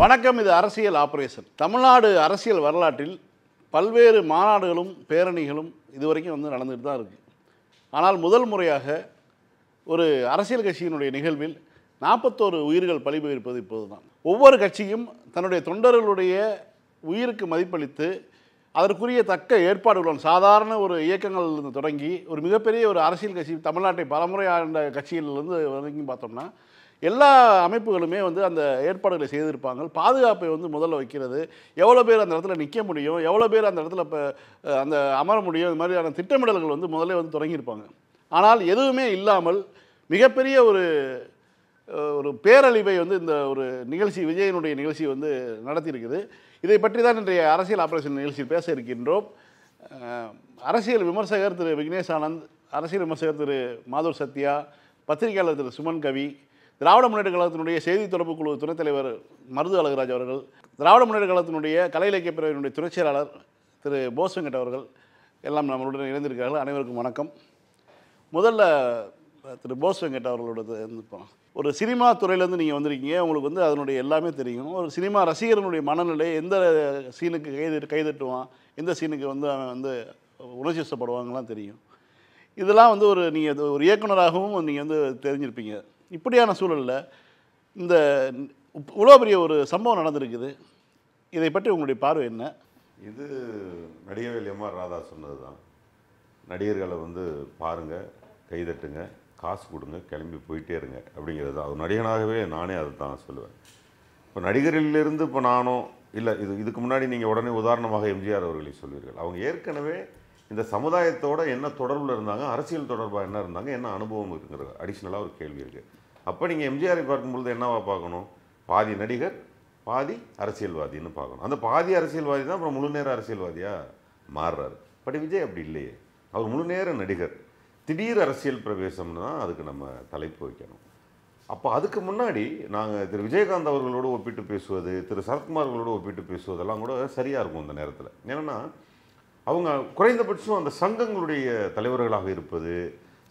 வணக்கம். இது அரசியல் ஆபரேஷன். தமிழ்நாடு அரசியல் வரலாற்றில் பல்வேறு மாநாடுகளும் பேரணிகளும் இதுவரைக்கும் நடந்துகிட்டு தான் இருக்குது. ஆனால் முதல் முறையாக ஒரு அரசியல் கட்சியினுடைய நிகழ்வில் 41 உயிர்கள் பலி போயிருப்பது இப்போது தான். ஒவ்வொரு கட்சியும் தன்னுடைய தொண்டர்களுடைய உயிருக்கு மதிப்பளித்து அதற்குரிய தக்க ஏற்பாடுகளுடன் சாதாரண ஒரு இயக்கங்களிலிருந்து தொடங்கி ஒரு மிகப்பெரிய ஒரு அரசியல் கட்சி தமிழ்நாட்டை பலமுறை ஆண்ட கட்சிகளிலிருந்து வரைக்கும் பார்த்தோம்னா எல்லா அமைப்புகளுமே அந்த ஏற்பாடுகளை செய்திருப்பாங்க. பாதுகாப்பை முதல்ல வைக்கிறது, எவ்வளோ பேர் அந்த இடத்துல நிற்க முடியும், எவ்வளோ பேர் அந்த இடத்துல இப்போ அந்த அமர முடியும், இது மாதிரியான திட்டமிடல்கள் முதல்ல தொடங்கியிருப்பாங்க. ஆனால் எதுவுமே இல்லாமல் மிகப்பெரிய ஒரு ஒரு பேரழிவை இந்த ஒரு நிகழ்ச்சி விஜயனுடைய நிகழ்ச்சி நடத்தியிருக்குது. இதை பற்றி தான் இன்றைய அரசியல் ஆபரேஷன் நிகழ்ச்சியில் பேச இருக்கின்றோம். அரசியல் விமர்சகர் திரு விக்னேஷ் ஆனந்த், அரசியல் விமர்சகர் திரு மாதூர் சத்யா, பத்திரிகையாளர் திரு சுமன் கவி, திராவிட முன்னேற்ற கழகத்தினுடைய செய்தி தொடர்பு குழு துணைத் தலைவர் மருது அழகுராஜ் அவர்கள், திராவிட முன்னேற்ற கழகத்தினுடைய கலை இலக்கிய பிரிவினுடைய துணைச் செயலாளர் திரு போஸ் வெங்கட் அவர்கள் எல்லாம் நம்மளுடன் இணைந்திருக்கிறார்கள். அனைவருக்கும் வணக்கம். முதல்ல திரு போஸ் வெங்கட் அவர்களோட ஒரு சினிமா துறையிலேருந்து நீங்கள் வந்திருக்கீங்க, உங்களுக்கு அதனுடைய எல்லாமே தெரியும். ஒரு சினிமா ரசிகர்களுடைய மனநிலை, எந்த சீனுக்கு கைதட்டுவான், எந்த சீனுக்கு அவன் உணர்ச்சி வசப்படுவாங்கலாம் தெரியும். இதெல்லாம் ஒரு நீங்கள் ஒரு இயக்குனராகவும் நீங்கள் தெரிஞ்சிருப்பீங்க. இப்படியான சூழலில் இந்த இவ்வளோ பெரிய ஒரு சம்பவம் நடந்திருக்குது. இதை பற்றி உங்களுடைய பார்வை என்ன? இது நடிகவேல் எம்ஆர் ராதா சொன்னது தான். நடிகர்களை பாருங்கள், கைதட்டுங்க, காசு கொடுங்க, கிளம்பி போயிட்டே இருங்க அப்படிங்கிறது தான். அது நடிகனாகவே நானே அதை தான் சொல்லுவேன். இப்போ நடிகரிலிருந்து இப்போ நானோ இல்லை, இதுக்கு முன்னாடி நீங்கள் உடனே உதாரணமாக எம்ஜிஆர் அவர்களை சொல்வீர்கள். அவங்க ஏற்கனவே இந்த சமுதாயத்தோடு என்ன தொடர்பில் இருந்தாங்க, அரசியல் தொடர்பாக என்ன இருந்தாங்க, என்ன அனுபவம் இருக்குங்கிறது அடிஷ்னலாக ஒரு கேள்வி இருக்குது. அப்போ நீங்கள் எம்ஜிஆரை பார்க்கும்பொழுது என்னவா பார்க்கணும்? பாதி நடிகர் பாதி அரசியல்வாதின்னு பார்க்கணும். அந்த பாதி அரசியல்வாதி தான் அப்புறம் முழு நேர அரசியல்வாதியாக மாறுறாரு. பட் விஜய் அப்படி இல்லையே. அவர் முழு நேர நடிகர். திடீர் அரசியல் பிரவேசம்னு தான் அதுக்கு நம்ம தலைப்பு வைக்கணும். அப்போ அதுக்கு முன்னாடி நாங்கள் திரு விஜயகாந்த் அவர்களோடு ஒப்பிட்டு பேசுவது, திரு சரத்குமார்களோடு ஒப்பிட்டு பேசுவதெல்லாம் கூட சரியாக இருக்கும் அந்த நேரத்தில். ஏன்னா அவங்க குறைந்தபட்சம் அந்த சங்கங்களுடைய தலைவர்களாக இருப்பது,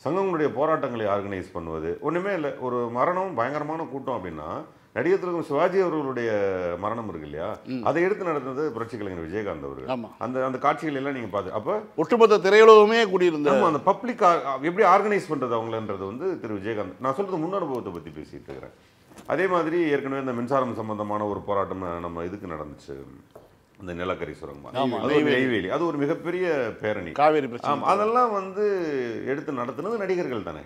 சங்கங்களுடைய போராட்டங்களை ஆர்கனைஸ் பண்ணுவது ஒன்றுமே இல்லை. ஒரு மரணம், பயங்கரமான கூட்டம் அப்படின்னா நடிகர் திரு சிவாஜி அவர்களுடைய மரணம் இருக்கு இல்லையா, அதை எடுத்து நடந்தது புரட்சி கலைஞர் விஜயகாந்த் அவர்கள். அந்த காட்சிகள் எல்லாம் நீங்கள் பார்த்து அப்போ ஒட்டுமொத்த திரையுலகமே கூடியிருந்தோம். அந்த பப்ளிக் எப்படி ஆர்கனைஸ் பண்ணுறது அவங்களன்றது திரு விஜயகாந்த். நான் சொல்கிறது முன் அனுபவத்தை பற்றி பேசிகிட்டு இருக்கிறேன். அதே மாதிரி ஏற்கனவே இந்த மின்சாரம் சம்பந்தமான ஒரு போராட்டம் நம்ம இதுக்கு நடந்துச்சு, இந்த நிலக்கரி சுரங்கம், நெய்வேலி, அது ஒரு மிகப்பெரிய பேரணி, காவேரி பிரச்சனை, அதெல்லாம் எடுத்து நடத்துனது நடிகர்கள் தானே.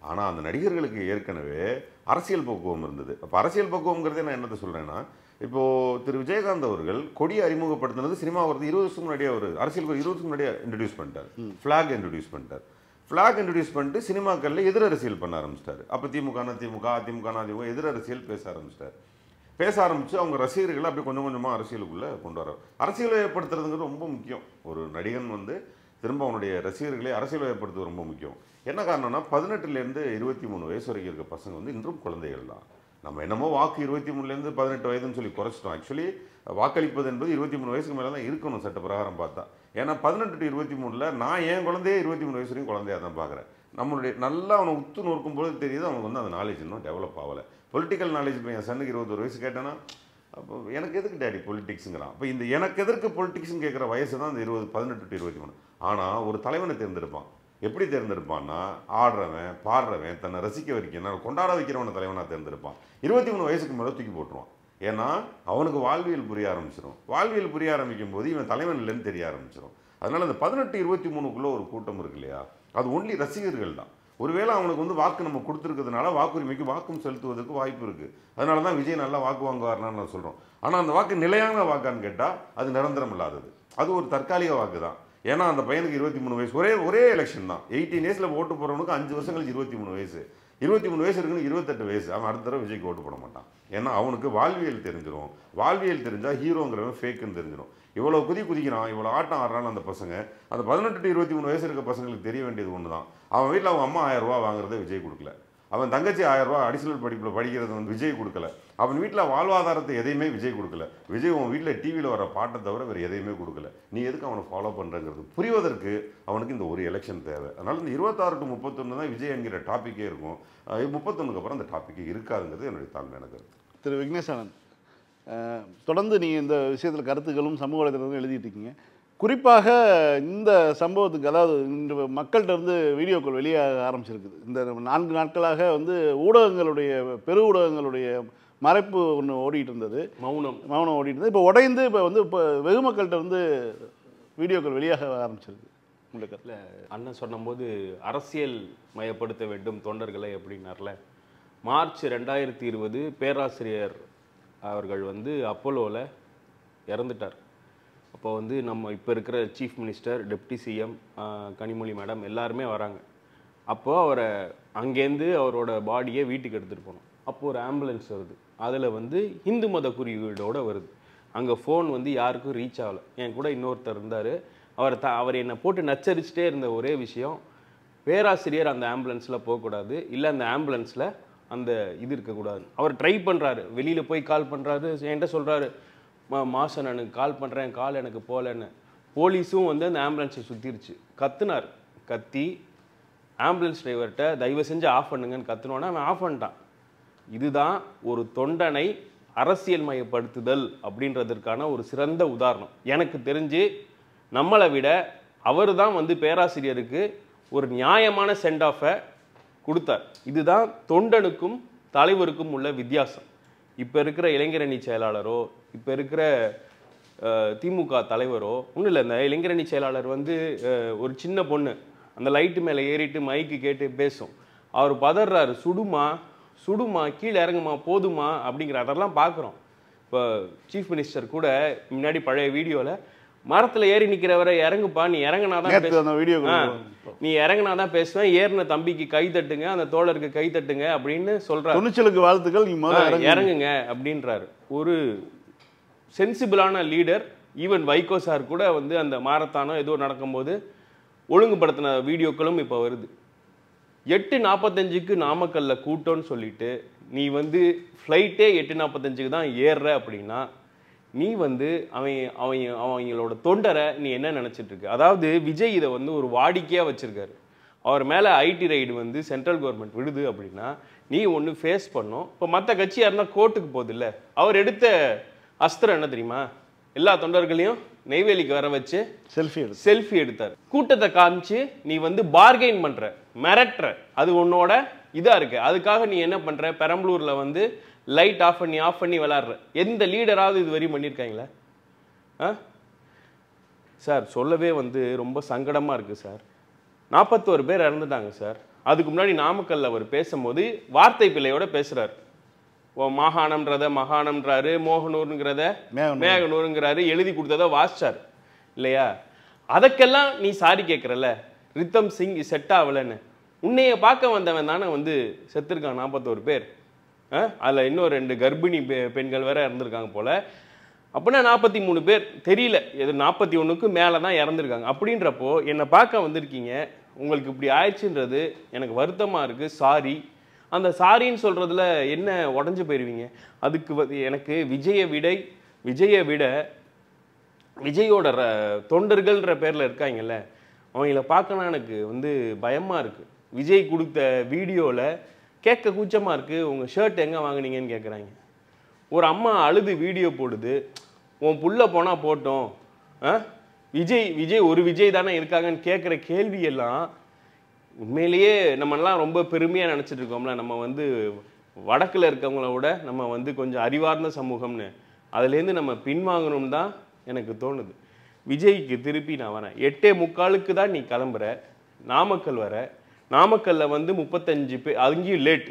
ஆனால் அந்த நடிகர்களுக்கு ஏற்கனவே அரசியல் பக்குவம் இருந்தது. அப்போ அரசியல் பக்குவங்கிறதே நான் என்னத்தை சொல்கிறேன்னா, இப்போது திரு விஜயகாந்த் அவர்கள் கொடியை அறிமுகப்படுத்தினது சினிமா வரது 20 வருஷம் முன்னாடியே, ஒரு அரசியல் 20 வருஷம் முன்னாடியே இன்ட்ரடியூஸ் பண்ணிட்டார். ஃப்ளாக் இன்ட்ரடியூஸ் பண்ணிட்டார். ஃப்ளாக் இன்ட்ரடியூஸ் பண்ணிட்டு சினிமாக்களில் எதிர் அரசியல் பண்ண ஆரம்பிச்சிட்டார். அப்போ திமுக அதிமுக எதிர் அரசியல் பேச ஆரம்பித்து அவங்க ரசிகர்களை அப்படி கொஞ்சம் கொஞ்சமாக அரசியலுக்குள்ளே கொண்டு வர, அரசியல் வயப்படுத்துறதுங்கிறது ரொம்ப முக்கியம். ஒரு நடிகன் திரும்ப அவனுடைய ரசிகர்களை அரசியல் வயப்படுத்துவது ரொம்ப முக்கியம். என்ன காரணம்னா 18லேருந்து 23 வயசு வரைக்கும் இருக்க பசங்க இன்றும் குழந்தைகள் தான். நம்ம என்னமோ வாக்கு 23லேருந்து 18 வயதுன்னு சொல்லி குறைச்சிட்டோம். ஆக்சுவலி வாக்களிப்பது என்பது 23 வயசுக்கு மேலே தான் இருக்கணும் சட்ட பிரகாரம் பார்த்தா. ஏன்னா 18 to 23 நான் என் குழந்தையே 23 வயசு வரைக்கும் குழந்தையாக தான் பார்க்குறேன். நம்மளுடைய நல்லா அவனை உத்து நோக்கும்போது தெரியுது அவனுக்கு அந்த நாலேஜ் இன்னும் டெவலப் ஆகலை. Political knowledge. இப்போ என் சன்னுக்கு 21 வயசு கேட்டேன்னா, அப்போ எனக்கு எதுக்கு டேடி பொலிட்டிக்ஸுங்கிறான். அப்போ இந்த எனக்கு எதற்கு பொலிட்டிக்ஸ்னு கேட்குற வயசு தான் இந்த 18 to 23. ஆனால் ஒரு தலைவனை தேர்ந்தெடுப்பான். எப்படி தேர்ந்தெடுப்பான்னா, ஆடுறவன் பாடுறவன் தன்னை ரசிக்க வைக்கணும் கொண்டாட வைக்கிறவனை தலைவனாக தேர்ந்தெடுப்பான். 23 வயசுக்கு மேலே தூக்கி போட்டுருவான். ஏன்னா அவனுக்கு வாழ்வியல் புரிய ஆரம்பிச்சிடும். வாழ்வியல் புரிய ஆரம்பிக்கும் போது இவன் தலைவன் இல்லைன்னு தெரிய ஆரம்பிச்சிடும். அதனால் அந்த 18 23க்குள்ளே ஒரு கூட்டம் இருக்கு இல்லையா, அது ஒன்லி ரசிகர்கள் தான். ஒருவேளை அவனுக்கு வாக்கு நம்ம கொடுத்துருக்கிறதுனால வாக்குரிமைக்கு வாக்கும் செலுத்துவதற்கு வாய்ப்பு இருக்குது. அதனால தான் விஜய் நல்லா வாக்கு வாங்குவார்னான்னு நான் சொல்கிறோம். ஆனால் அந்த வாக்கு நிலையான வாக்கான்னு கேட்டால் அது நிரந்தரம் இல்லாதது. அது ஒரு தற்காலிக வாக்கு தான். ஏன்னா அந்த பையனுக்கு 23 வயசு, ஒரே எலெக்ஷன் தான். 18 ஏஜில் ஓட்டு போகிறவனுக்கு 5 வருஷம் கழிச்சு 23 வயசு, 23 வயசு இருக்குன்னு 28 வயசு. அவன் அடுத்த தடவை விஜய்க்கு ஓட்டு போட மாட்டான். ஏன்னா அவனுக்கு வாழ்வியல் தெரிஞ்சிடும். வாழ்வியல் தெரிஞ்சால் ஹீரோங்கிறவன் ஃபேக்குன்னு தெரிஞ்சிடும். இவ்வளோ குதிக்கிறான், இவ்வளோ ஆட்டம் ஆடுறான்னு அந்த பசங்க, அந்த 18 to 23 வயசு இருக்க பசங்களுக்கு தெரிய வேண்டியது ஒன்று தான். அவன் வீட்டில் அவங்க அம்மா 1000 ரூபா வாங்குறதை விஜய் கொடுக்கல. அவன் தங்கச்சி 1000 ரூபா அடிஷனல் படிப்பில் படிக்கிறது விஜய் கொடுக்கல. அவன் வீட்டில் வாழ்வாதாரத்தை எதையுமே விஜய் கொடுக்கல. விஜய் உன் வீட்டில் டிவியில் வர பாட்டை தவிர வேறு எதையுமே கொடுக்கல. நீ எதுக்கு அவனை ஃபாலோ பண்ணுறங்கிறது புரிவதற்கு அவனுக்கு இந்த ஒரு எலெக்ஷன் தேவை. அதனால் இந்த 26 to 31 தான் விஜய் என்கிற டாப்பிக்கே இருக்கும். 31க்கு அப்புறம் அந்த டாப்பிக்கே இருக்காதுங்கிறது என்னுடைய தாழ்மையான கருத்து. திரு விக்னேஷ் ஆனந்த், தொடர்ந்து நீங்கள் இந்த விஷயத்தில் கருத்துக்களும் சமூக வலைதளங்களும் எழுதிட்டு இருக்கீங்க. குறிப்பாக இந்த சம்பவத்துக்கு, அதாவது இந்த மக்கள்கிட்ட இருந்து வீடியோக்கள் வெளியாக ஆரம்பிச்சிருக்குது. இந்த 4 நாட்களாக வந்து ஊடகங்களுடைய, பெரு ஊடகங்களுடைய மறைப்பு ஒன்று ஓடிட்டு இருந்தது, மௌனம் ஓடிட்டு இருந்தது. இப்போ உடைந்து இப்போ வெகு மக்கள்கிட்ட வந்து வீடியோக்கள் வெளியாக ஆரம்பிச்சிருக்கு. உங்களுக்கு இல்லை, அண்ணன் சொன்னபோது அரசியல் மயப்படுத்த வேண்டும் தொண்டர்களை அப்படின்னார்ல. மார்ச் 2020 பேராசிரியர் அவர்கள் வந்து அப்போலோவில் இறந்துட்டார். அப்போ வந்து நம்ம இப்போ இருக்கிற chief minister, deputy CM Kanimozhi madam எல்லாருமே வராங்க. அப்போது அவரை அங்கேருந்து அவரோட பாடியை வீட்டுக்கு எடுத்துகிட்டு போனோம். அப்போது ஒரு ஆம்புலன்ஸ் வருது, அதில் வந்து இந்து மத குறியீடோடு வருது. அங்கே ஃபோன் வந்து யாருக்கும் ரீச் ஆகலை. என் கூட இன்னொருத்தர் இருந்தார், அவர் என்னை போட்டு நச்சரிச்சுட்டே இருந்த ஒரே விஷயம், பேராசிரியர் அந்த ஆம்புலன்ஸில் போகக்கூடாது, இல்லை அந்த ஆம்புலன்ஸில் அந்த இது இருக்கக்கூடாது. அவர் ட்ரை பண்ணுறாரு, வெளியில் போய் கால் பண்ணுறாரு, என்கிட்ட சொல்கிறாரு, மாசன் எனக்கு கால் பண்ணுறேன், கால் எனக்கு போகலன்னு. போலீஸும் வந்து அந்த ஆம்புலன்ஸை சுற்றிருச்சு. கத்துனார், கத்தி ஆம்புலன்ஸ் டிரைவர்கிட்ட தயவு செஞ்சு ஆஃப் பண்ணுங்கன்னு கத்துனோன்னா அவன் ஆஃப் பண்ணிட்டான். இதுதான் ஒரு தொண்டனை அரசியல் மயப்படுத்துதல் அப்படின்றதற்கான ஒரு சிறந்த உதாரணம். எனக்கு தெரிஞ்சு நம்மளை விட அவர் தான் வந்து பேராசிரியருக்கு ஒரு நியாயமான சென்ட் ஆஃபை கொடுத்தார். இதுதான் தொண்டனுக்கும் தலைவருக்கும் உள்ள வித்தியாசம். இப்போ இருக்கிற இளைஞரணி செயலாளரோ, இப்போ இருக்கிற திமுக தலைவரோ ஒன்றும் இல்லை. இந்த இளைஞரணி செயலாளர் வந்து ஒரு சின்ன பொண்ணு அந்த லைட்டு மேலே ஏறிட்டு மைக்கு கேட்டு பேசும். அவர் பதறாரு, சுடுமா சுடுமா, கீழே இறங்குமா, போதுமா அப்படிங்கிற அதெல்லாம் பார்க்குறோம். இப்போ சீஃப் மினிஸ்டர் கூட முன்னாடி பழைய வீடியோவில் மரத்தில் ஏறி நிற்கிறவரை இறங்குப்பா, நீ இறங்கினாதான் நீ இறங்கினாதான் பேசுவேன், ஏறின தம்பிக்கு கை தட்டுங்க, அந்த தோழருக்கு கை தட்டுங்க அப்படின்னு சொல்றாரு. துணிச்சலுக்கு வாழ்த்துக்கள், இறங்குங்க அப்படின்றாரு. ஒரு சென்சிபிளான லீடர். ஈவன் வைகோ சார் கூட வந்து அந்த மாரத்தானோ ஏதோ நடக்கும்போது ஒழுங்குபடுத்தின வீடியோக்களும் இப்போ வருது. 8:45க்கு நாமக்கல்ல கூட்டம்னு சொல்லிட்டு நீ வந்து ஃப்ளைட்டே 8:45க்கு தான் ஏறுற அப்படின்னா நீ வந்து அவங்களோட தொண்டரை நீ என்ன நினச்சிட்டு இருக்க? அதாவது விஜய் இதை வந்து ஒரு வாடிக்கையாக வச்சுருக்காரு. அவர் மேலே ஐடி ரைடு வந்து சென்ட்ரல் கவர்மெண்ட் விடுது அப்படின்னா நீ ஒன்று ஃபேஸ் பண்ணும். இப்போ மற்ற கட்சியாக இருந்தால் கோர்ட்டுக்கு போகுது இல்லை. அவர் எடுத்த அஸ்திரம் என்ன தெரியுமா? எல்லா தொண்டர்களையும் நெய்வேலிக்கு வர வச்சு செல்ஃபி எடுத்தார். கூட்டத்தை காமிச்சு நீ வந்து பார்கெயின் பண்ணுற, மிரட்டுற, அது உன்னோட இதாக இருக்கு. அதுக்காக நீ என்ன பண்ணுற? பெரம்பலூரில் வந்து லைட் ஆஃப் பண்ணி விளாட்ற. எந்த லீடராவது இது வரையும் பண்ணியிருக்காங்களா? சார் சொல்லவே வந்து ரொம்ப சங்கடமாக இருக்குது சார். 41 பேர் இறந்துட்டாங்க சார். அதுக்கு முன்னாடி நாமக்கல்ல அவர் பேசும்போது வார்த்தை பிள்ளையோட பேசுகிறார். மகாணம்ன்றாரு, மோகனூருங்கிறத மேகனூருங்கிறாரு, எழுதி கொடுத்ததை வாசிச்சார் இல்லையா? அதற்கெல்லாம் நீ சாரி கேட்குறல, ரித்தம் சிங் செட் ஆகலைன்னு. உன்னைய பார்க்க வந்தவன் தானே வந்து செத்துருக்கான் 41 பேர். அதில் இன்னும் 2 கர்ப்பிணி பெண்கள் வேற இறந்துருக்காங்க போல. அப்படின்னா 43 பேர் தெரியல, எது 41க்கு மேலே தான் இறந்துருக்காங்க. அப்படின்றப்போ என்னை பார்க்க வந்திருக்கீங்க, உங்களுக்கு இப்படி ஆயிடுச்சுன்றது எனக்கு வருத்தமாக இருக்குது, சாரி. அந்த சாரின்னு சொல்கிறதுல என்ன உடஞ்சி போயிடுவீங்க? அதுக்கு எனக்கு விஜயை விட விஜயோட தொண்டர்கள்ன்ற பேரில் இருக்காங்கல்ல, அவங்கள பார்க்கணும் எனக்கு வந்து பயமாக இருக்குது. விஜய் கொடுத்த வீடியோவில் கேட்க கூச்சமாக இருக்குது. உங்கள் ஷர்ட் எங்கே வாங்கினீங்கன்னு கேட்குறாங்க. ஒரு அம்மா அழுது வீடியோ போடுது, உன் புள்ள போனால் போட்டோம், விஜய் தானே இருக்காங்கன்னு கேட்குற கேள்வியெல்லாம் உண்மையிலேயே நம்மளாம் ரொம்ப பெருமையாக நினச்சிட்டு இருக்கோம்ல. நம்ம வந்து வடக்கில் இருக்கவங்கள விட நம்ம வந்து கொஞ்சம் அறிவார்ந்த சமூகம்னு, அதுலேருந்து நம்ம பின்வாங்கணும் தான் எனக்கு தோணுது. விஜய்க்கு திருப்பி நான் வரேன். 8:45க்கு தான் நீ கிளம்புற, நாமக்கல் வர. நாமக்கல்ல வந்து 35 பேர், அங்கேயும் லேட்.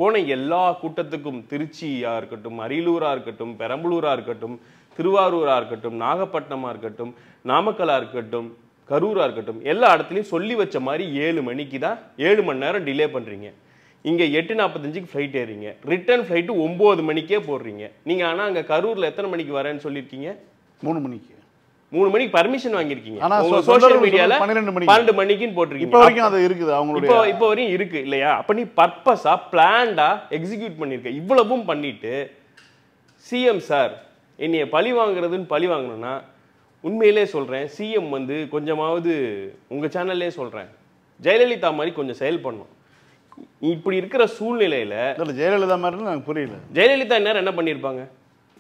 போன எல்லா கூட்டத்துக்கும் திருச்சியாக இருக்கட்டும், அரியலூராக இருக்கட்டும், பெரம்பலூராக இருக்கட்டும், திருவாரூராக இருக்கட்டும், நாகப்பட்டினமாக இருக்கட்டும், நாமக்கலாக இருக்கட்டும், கரூராக இருக்கட்டும், எல்லா இடத்துலையும் சொல்லி வச்ச மாதிரி 7 மணிக்கு தான் 7 மணி நேரம் டிலே பண்ணுறீங்க. இங்கே 8:45க்கு ஃப்ளைட் ஏறீங்க, ரிட்டர்ன் ஃப்ளைட்டு 9 மணிக்கே போடுறீங்க. நீங்கள் ஆனால் அங்கே கரூரில் எத்தனை மணிக்கு வரேன்னு சொல்லியிருக்கீங்க? 3 மணிக்கு. 3 மணிக்கு பர்மிஷன் வாங்கியிருக்கீங்க. சோஷியல் மீடியாவில் 12 மணிக்குன்னு போட்டிருக்கீங்க. இப்போ வரைக்கும் அது இருக்குது, அவங்களுக்கு இப்போ வரையும் இருக்கு இல்லையா? அப்போ நீ பர்பஸாக பிளான்டாக எக்ஸிக்யூட் பண்ணியிருக்க. இவ்வளவும் பண்ணிட்டு சிஎம் சார் என்னைய பழி வாங்குறதுன்னு பழி வாங்கணும்னா, உண்மையிலே சொல்கிறேன், சிஎம் வந்து கொஞ்சமாவது உங்கள் சேனல்லே சொல்கிறேன், ஜெயலலிதா மாதிரி கொஞ்சம் செயல் பண்ணும். இப்படி இருக்கிற சூழ்நிலையில் ஜெயலலிதா மாதிரி எனக்கு புரியல. ஜெயலலிதா நேரம் என்ன பண்ணியிருப்பாங்க?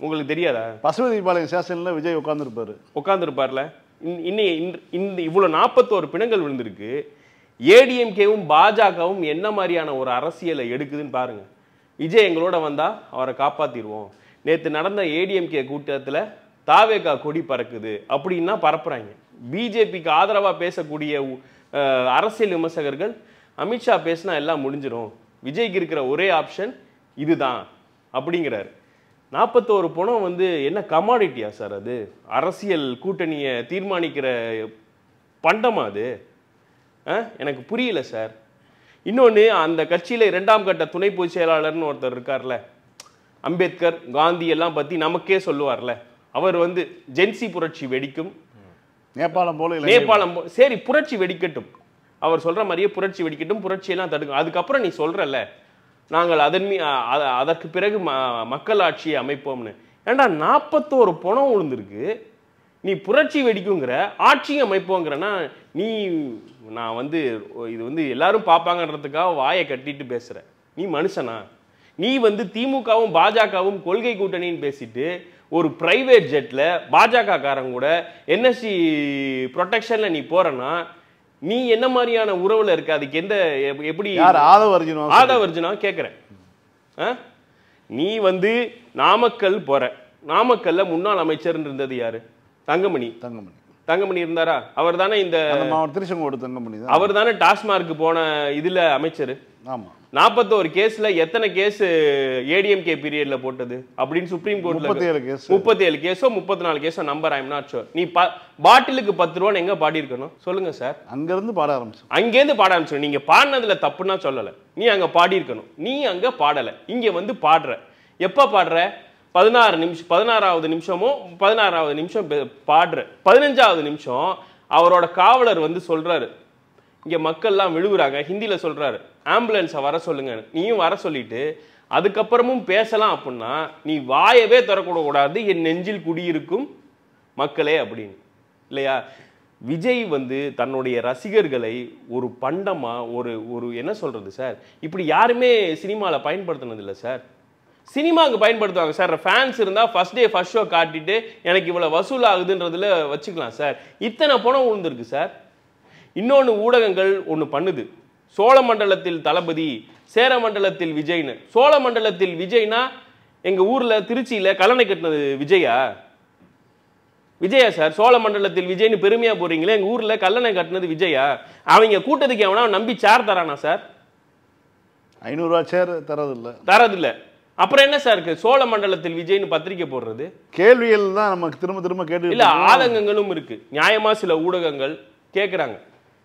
உங்களுக்கு தெரியாதா? பசுபதிபாளையம் ஸ்டேஷனில் விஜய் உட்காந்துருப்பார்ல. இந்த இவ்வளோ 41 பிணங்கள் விழுந்திருக்கு. ஏடிஎம்கேவும் பாஜகவும் என்ன மாதிரியான ஒரு அரசியலை எடுக்குதுன்னு பாருங்க. விஜய் எங்களோட வந்தா அவரை காப்பாத்திடுவோம். நேற்று நடந்த ஏடிஎம்கே கூட்டத்தில் தாவேகா கொடி பறக்குது அப்படின்னா பரப்புறாங்க. பிஜேபிக்கு ஆதரவாக பேசக்கூடிய அரசியல் விமர்சகர்கள் அமித்ஷா பேசினா எல்லாம் முடிஞ்சிடும், விஜய்க்கு இருக்கிற ஒரே ஆப்ஷன் இதுதான் அப்படிங்கிறாரு. 41 பணம் வந்து என்ன கமாடிட்டியா சார்? அது அரசியல் கூட்டணியை தீர்மானிக்கிற பண்டமா அது? எனக்கு புரியல சார். இன்னொன்று, அந்த கட்சியில் 2ஆம் கட்ட துணை பொதுச் செயலாளர்னு ஒருத்தர் இருக்கார்ல, அம்பேத்கர் காந்தி எல்லாம் பற்றி நமக்கே சொல்லுவார்ல, அவர் வந்து ஜென்சி புரட்சி வெடிக்கும், நேபாளம் சரி புரட்சி வெடிக்கட்டும், அவர் சொல்கிற மாதிரியே புரட்சி வெடிக்கட்டும், புரட்சியெல்லாம் தடுக்கும், அதுக்கப்புறம் நீ சொல்கிறல்ல நாங்கள் அதற்கு பிறகு மக்கள் ஆட்சியை அமைப்போம்னு. ஏண்டா 41 பணம் விழுந்திருக்கு, நீ புரட்சி வெடிக்குங்கிற, ஆட்சியும் அமைப்போங்கிறனா நீ நான் வந்து இது வந்து எல்லாரும் பார்ப்பாங்கன்றதுக்காக வாயை கட்டிட்டு பேசுகிற நீ மனுஷனா? நீ வந்து திமுகவும் பாஜகவும் கொள்கை கூட்டணின்னு பேசிட்டு ஒரு பிரைவேட் ஜெட்டில் பாஜக காரங்க கூட என்எஸ்சி ப்ரொடெக்ஷனில் நீ போறனா நீ என்ன மாதிரியான உறவில் இருக்க? அதுக்கு எந்த எப்படி ஆதவர்ஜுனா கேட்குறேன். நீ வந்து நாமக்கல் போற, நாமக்கல்ல முன்னாள் அமைச்சர் இருந்தது யாரு? தங்கமணி இருந்தாரா? அவர் தானே இந்த அவர் தானே டாஸ்மார்க் போன இதுல அமைச்சர். 41 கேஸ்ல எத்தனை கேஸ் ஏடிஎம்கே பீரியட்ல போட்டது அப்படின்னு சுப்ரீம் கோர்ட்ல 37 கேஸோ 34 கேஸோ number I am not sure. நீ பாட்டிலுக்கு 10 ரூபான்னு எங்க பாடி இருக்கணும் சொல்லுங்க சார்? அங்கிருந்து பாட ஆரம்பிச்சு. நீங்க பாடினதுல தப்புன்னா சொல்லல, நீ அங்க பாடி இருக்கணும். நீ அங்க பாடல, இங்க வந்து பாடுற. எப்ப பாடுற? 16வது நிமிஷமோ 16வது நிமிஷம் பாடுற. 15வது நிமிஷம் அவரோட காவலர் வந்து சொல்றாரு, இங்க மக்கள்லாம் விழுகுறாங்க, ஹிந்தியில சொல்றாரு, ஆம்புலன்ஸை வர சொல்லுங்க. நீயும் வர சொல்லிட்டு அதுக்கப்புறமும் பேசலாம் அப்படின்னா நீ வாயவே திறக்கூடாது, என் நெஞ்சில் குடியிருக்கும் மக்களே அப்படின்னு இல்லையா? விஜய் வந்து தன்னுடைய ரசிகர்களை ஒரு பண்டமா ஒரு என்ன சொல்றது சார், இப்படி யாருமே சினிமாவில் பயன்படுத்தினது இல்லை சார். சினிமாவுக்கு பயன்படுத்துவாங்க சார். ஃபேன்ஸ் இருந்தால் ஃபர்ஸ்ட் டே ஃபர்ஸ்ட் ஷோ காட்டிட்டு எனக்கு இவ்வளோ வசூல் ஆகுதுன்றதுல வச்சுக்கலாம் சார். இத்தனை பணம் விழுந்திருக்கு சார். இன்னொன்று, ஊடகங்கள் ஒன்று பண்ணுது, சோழமண்டலத்தில் தளபதி, சேரமண்டலத்தில் விஜய்னு. சோழமண்டலத்தில் விஜய்னா எங்கள் ஊரில் திருச்சியில் கல்லணை கட்டினது விஜயா சார்? சோழமண்டலத்தில் விஜய்னு பெருமையாக போகிறீங்களே, எங்கள் ஊரில் கல்லணை கட்டினது விஜயா? அவங்க கூட்டத்துக்கு எவனா நம்பி சேர் தரானா சார்? 500 ரூபா சேர் தரதில்லை. அப்புறம் என்ன சார் இருக்கு சோழமண்டலத்தில் விஜய்னு பத்திரிக்கை போடுறது? கேள்விகள் தான் நமக்கு திரும்ப கேட்டு இல்ல, ஆதங்கங்களும் இருக்கு. நியாயமா சில ஊடகங்கள் கேட்குறாங்க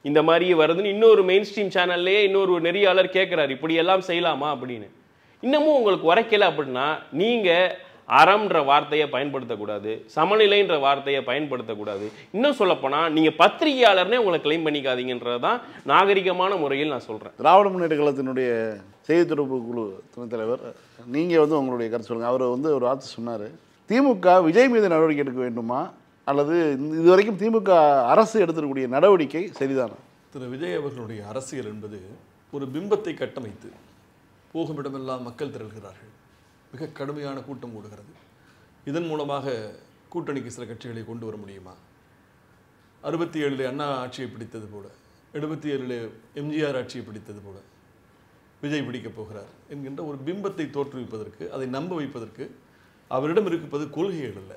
இந்த மாதிரி வருதுன்னு. இன்னொரு மெயின் ஸ்ட்ரீம் சேனல்லையே இன்னொரு நெறியாளர் கேட்குறாரு இப்படி எல்லாம் செய்யலாமா அப்படின்னு. இன்னமும் உங்களுக்கு உரைக்கல அப்படின்னா நீங்க அறம்ன்ற வார்த்தையை பயன்படுத்தக்கூடாது, சமநிலைன்ற வார்த்தையை பயன்படுத்தக்கூடாது. இன்னும் சொல்லப்போனா நீங்க பத்திரிகையாளர்னே உங்களை கிளைம் பண்ணிக்காதீங்கன்றதான் நாகரிகமான முறையில் நான் சொல்றேன். திராவிட முன்னேற்ற கழகத்தினுடைய செய்தி தொடர்பு குழு துணைத் தலைவர், நீங்க வந்து உங்களுடைய கருத்து சொல்லுங்க. அவர் வந்து ஒரு வார்த்தை சொன்னார், திமுக விஜய் மீது நடவடிக்கை எடுக்க வேண்டுமா அல்லது இதுவரைக்கும் திமுக அரசு எடுத்திருக்கக்கூடிய நடவடிக்கை சரிதானா? திரு விஜய் அவர்களுடைய அரசியல் என்பது ஒரு பிம்பத்தை கட்டமைத்து போகுமிடமெல்லாம் மக்கள் திரள்கிறார்கள், மிக கடுமையான கூட்டம் கூடுகிறது. இதன் மூலமாக கூட்டணிக்கு சில கட்சிகளை கொண்டு வர முடியுமா? 67 அண்ணா ஆட்சியை பிடித்தது போல, 77 எம்ஜிஆர் ஆட்சியை பிடித்தது போல விஜய் பிடிக்கப் போகிறார் என்கின்ற ஒரு பிம்பத்தை தோற்றுவிப்பதற்கு, அதை நம்ப வைப்பதற்கு அவரிடம் இருப்பது கொள்கைகள் அல்ல,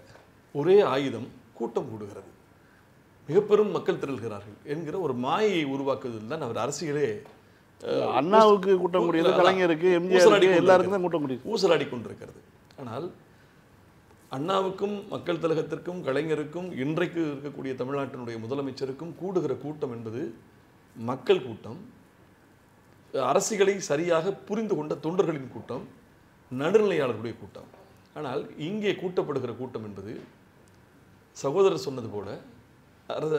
ஒரே ஆயுதம் கூட்டம் கூடுகிறது, மிக பெரும் மக்கள் திரள்கிறார்கள் என்கிற ஒரு மாயை உருவாக்குவதில் தான் அவர் அரசியலே அண்ணாவுக்கு கூட்டம் கூடியது, கலைஞருக்கு, எம்ஜிஆருக்கு எல்லாருக்கும் தான் கூட்டம் கூடியது, ஊசலாடி கொண்டிருக்கிறது. ஆனால் அண்ணாவுக்கும் மக்கள் திலகத்திற்கும் கலைஞருக்கும் இன்றைக்கு இருக்கக்கூடிய தமிழ்நாட்டினுடைய முதலமைச்சருக்கும் கூடுகிற கூட்டம் என்பது மக்கள் கூட்டம், அரசியலை சரியாக புரிந்து கொண்ட தொண்டர்களின் கூட்டம், நடுநிலையாளர்களுடைய கூட்டம். ஆனால் இங்கே கூட்டப்படுகிற கூட்டம் என்பது சகோதரர் சொன்னது போல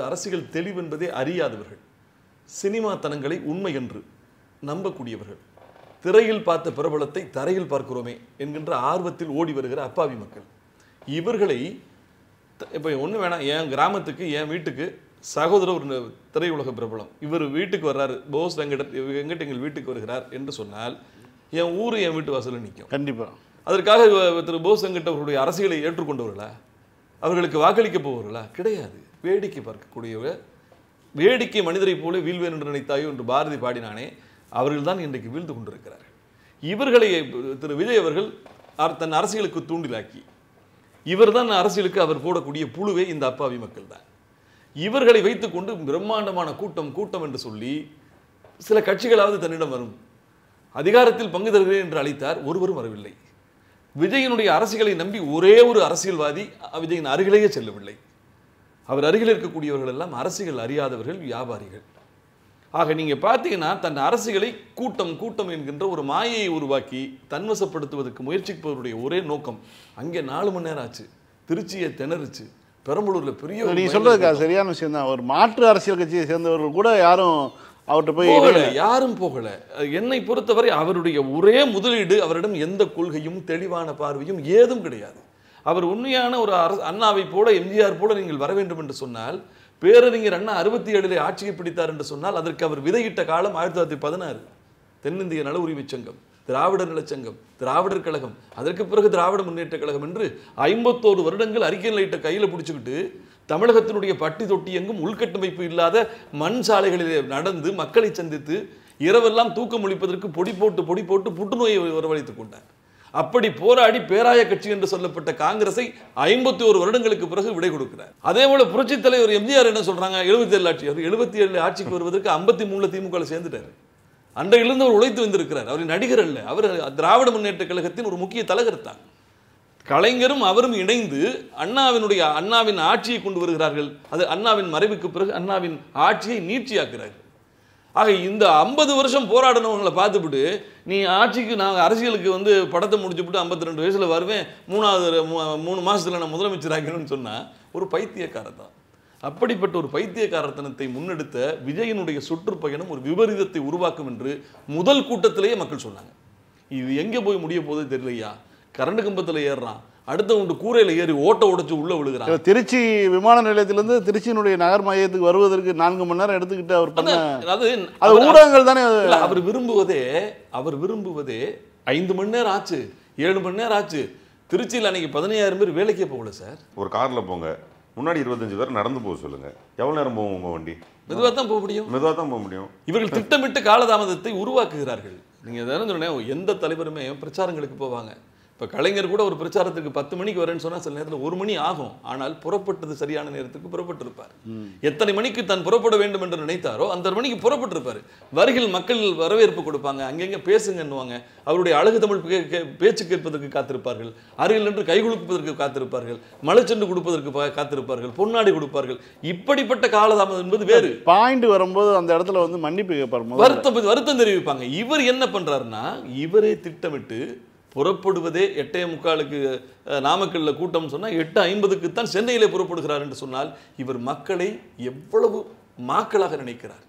அரசியல் தெளிவு என்பதே அறியாதவர்கள், சினிமா தனங்களை உண்மை என்று நம்பக்கூடியவர்கள், திரையில் பார்த்த பிரபலத்தை தரையில் பார்க்கிறோமே என்கின்ற ஆர்வத்தில் ஓடி வருகிற அப்பாவி மக்கள். இவர்களை இப்போ ஒன்று வேணாம், என் கிராமத்துக்கு என் வீட்டுக்கு சகோதரர் ஒரு திரையுலக பிரபலம், இவர் வீட்டுக்கு வர்றாரு, போஸ் வெங்கட் எங்கள் வீட்டுக்கு வருகிறார் என்று சொன்னால் என் ஊர் என் வீட்டு வாசலில் நிற்கும். கண்டிப்பாக அதற்காக திரு போஸ் வெங்கட் அவர்களுடைய அரசியலை ஏற்றுக்கொண்டவர்களா? அவர்களுக்கு வாக்களிக்க போவர்களா? கிடையாது. வேடிக்கை பார்க்கக்கூடியவர், வேடிக்கை மனிதரை போல வீழ்வேன் என்று நினைத்தாயோ என்று பாரதி பாடினானே, அவர்கள் தான் இன்றைக்கு வீழ்ந்து கொண்டிருக்கிறார்கள். இவர்களை திரு விஜய் அவர்கள் தன் அரசியலுக்கு தூண்டிலாக்கி, இவர் தான் அரசியலுக்கு அவர் போடக்கூடிய புழுவே இந்த அப்பாவி மக்கள் தான். இவர்களை வைத்துக்கொண்டு பிரம்மாண்டமான கூட்டம் என்று சொல்லி சில கட்சிகளாவது தன்னிடம் வரும், அதிகாரத்தில் பங்கு தருகிறேன் என்று அழைத்தார், ஒருவரும் வரவில்லை. விஜயனுடைய அரசியலை நம்பி ஒரே ஒரு அரசியல்வாதி விஜயின் அருகிலேயே செல்லவில்லை. அவர் அருகில் இருக்கக்கூடியவர்கள் எல்லாம் அரசியல் அறியாதவர்கள், வியாபாரிகள். ஆக நீங்க பார்த்தீங்கன்னா தன் அரசியலை கூட்டம் என்கின்ற ஒரு மாயையை உருவாக்கி தன்வசப்படுத்துவதற்கு முயற்சிப்பவருடைய ஒரே நோக்கம். அங்கே 4 மணி நேரம் ஆச்சு, திருச்சியை திணறுச்சு, பெரம்பலூர்ல பெரிய. நீங்க சொல்றதுக்கு சரியான விஷயம் தான். ஒரு மாற்று அரசியல் கட்சியை சேர்ந்தவர்கள் கூட யாரும் அவர்கிட்ட போய் யாரும் போகல. என்னை பொறுத்தவரை அவருடைய ஒரே முதலீடு, அவரிடம் எந்த கொள்கையும் தெளிவான பார்வையும் ஏதும் கிடையாது. அவர் உண்மையான ஒரு அண்ணாவை போல, எம்ஜிஆர் போல நீங்கள் வர வேண்டும் என்று சொன்னால், பேரறிஞர் அண்ணா 67 ஆட்சியை பிடித்தார் என்று சொன்னால் அதற்கு அவர் விதையிட்ட காலம் 1916. தென்னிந்திய நல உரிமை சங்கம், திராவிடர் நலச்சங்கம், திராவிடர் கழகம், அதற்கு பிறகு திராவிட முன்னேற்ற கழகம் என்று 51 வருடங்கள் அறிக்கை லைட்ட கையில் பிடிச்சுக்கிட்டு தமிழகத்தினுடைய பட்டி தொட்டி எங்கும் உள்கட்டமைப்பு இல்லாத மண் சாலைகளிலே நடந்து மக்களை சந்தித்து இரவெல்லாம் தூக்கம் ஒழிப்பதற்கு பொடி போட்டு புற்றுநோயை வரவழைத்துக் கொண்டார். அப்படி போராடி பேராய கட்சி என்று சொல்லப்பட்ட காங்கிரஸை 51 வருடங்களுக்கு பிறகு விடை கொடுக்கிறார். அதே போல புரட்சி தலைவர் எம்ஜிஆர் என்ன சொல்றாங்க, 77 ஆட்சி. அவர் 77 ஆட்சிக்கு வருவதற்கு 53 திமுக சேர்ந்துட்டார். அன்றையிலிருந்து அவர் உழைத்து வந்திருக்கிறார். அவர் நடிகர் அல்ல, அவர் திராவிட முன்னேற்ற கழகத்தின் ஒரு முக்கிய தலைவர் தான். கலைஞரும் அவரும் இணைந்து அண்ணாவின் ஆட்சியை கொண்டு வருகிறார்கள். அது அண்ணாவின் மறைவுக்கு பிறகு அண்ணாவின் ஆட்சியை நீட்சியாக்குறார்கள். ஆக இந்த 50 வருஷம் போராடினவங்களை பார்த்துவிட்டு நீ ஆட்சிக்கு நாங்கள் அரசியலுக்கு படத்தை முடிச்சுவிட்டு 52 வயசுல வருவேன், 3 மாசத்துல நான் முதலமைச்சராகிறேன்னு சொன்னா ஒரு பைத்தியக்காரர் தான். அப்படிப்பட்ட ஒரு பைத்தியக்காரத்தனத்தை முன்னெடுத்த விஜயனுடைய சுற்றுப்பயணம் ஒரு விபரீதத்தை உருவாக்கும் என்று முதல் கூட்டத்திலேயே மக்கள் சொன்னாங்க. இது எங்கே போய் முடிய போதே தெரியலையா, கரண்ட் கம்பத்தில் ஏறுறான், அடுத்த ஒன்று கூரையில் ஏறி ஓட்ட உடைச்சு உள்ள விழுகிறான். திருச்சி விமான நிலையத்திலிருந்து திருச்சியினுடைய நகர் மையத்துக்கு வருவதற்கு 4 மணி நேரம் எடுத்துக்கிட்டு அவர் பண்ண அது ஊடகங்கள் தானே. அவர் விரும்புவதே 5 மணி நேரம் ஆச்சு, 7 மணி நேரம் ஆச்சு. திருச்சியில் அன்னைக்கு 15,000 பேர் வேலைக்கே போகல சார். ஒரு கார்ல போங்க, முன்னாடி 25 பேர் நடந்து போக சொல்லுங்க, எவ்வளவு நேரம் போகும் உங்க வண்டி? மெதுவாக தான் போக முடியும். இவர்கள் திட்டமிட்டு காலதாமதத்தை உருவாக்குகிறார்கள். நீங்க தானே சொன்னேன், எந்த தலைவருமே பிரச்சாரங்களுக்கு போவாங்க. இப்போ கலைஞர் கூட ஒரு பிரச்சாரத்துக்கு 10 மணிக்கு வரேன்னு சொன்னால் சில நேரத்தில் 1 மணி ஆகும். ஆனால் புறப்பட்டது சரியான நேரத்துக்கு புறப்பட்டிருப்பார். எத்தனை மணிக்கு தான் புறப்பட வேண்டும் என்று நினைத்தாரோ அந்த மணிக்கு புறப்பட்டிருப்பார். வருகில் மக்கள் வரவேற்பு கொடுப்பாங்க, அங்கெங்கே பேசுங்கன்னுவாங்க, அவருடைய அழகு தமிழ் பேச்சு கேட்பதற்கு காத்திருப்பார்கள், அருகில் நின்று கை கொடுப்பதற்கு காத்திருப்பார்கள், மலைச்சென்று கொடுப்பதற்கு காத்திருப்பார்கள், பொன்னாடி கொடுப்பார்கள். இப்படிப்பட்ட காலதாமதம் என்பது வேறு. பாயிண்ட் வரும்போது அந்த இடத்துல மன்னிப்பு கேட்பார், வருத்தம் தெரிவிப்பாங்க. இவர் என்ன பண்றாருன்னா, இவரே திட்டமிட்டு புறப்படுவதே 8:45 நாமக்கல்ல கூட்டம் சொன்னால் 8:50 தான் சென்னையிலே புறப்படுகிறார் என்று சொன்னால் இவர் மக்களை எவ்வளவு மாக்களாக நினைக்கிறார்,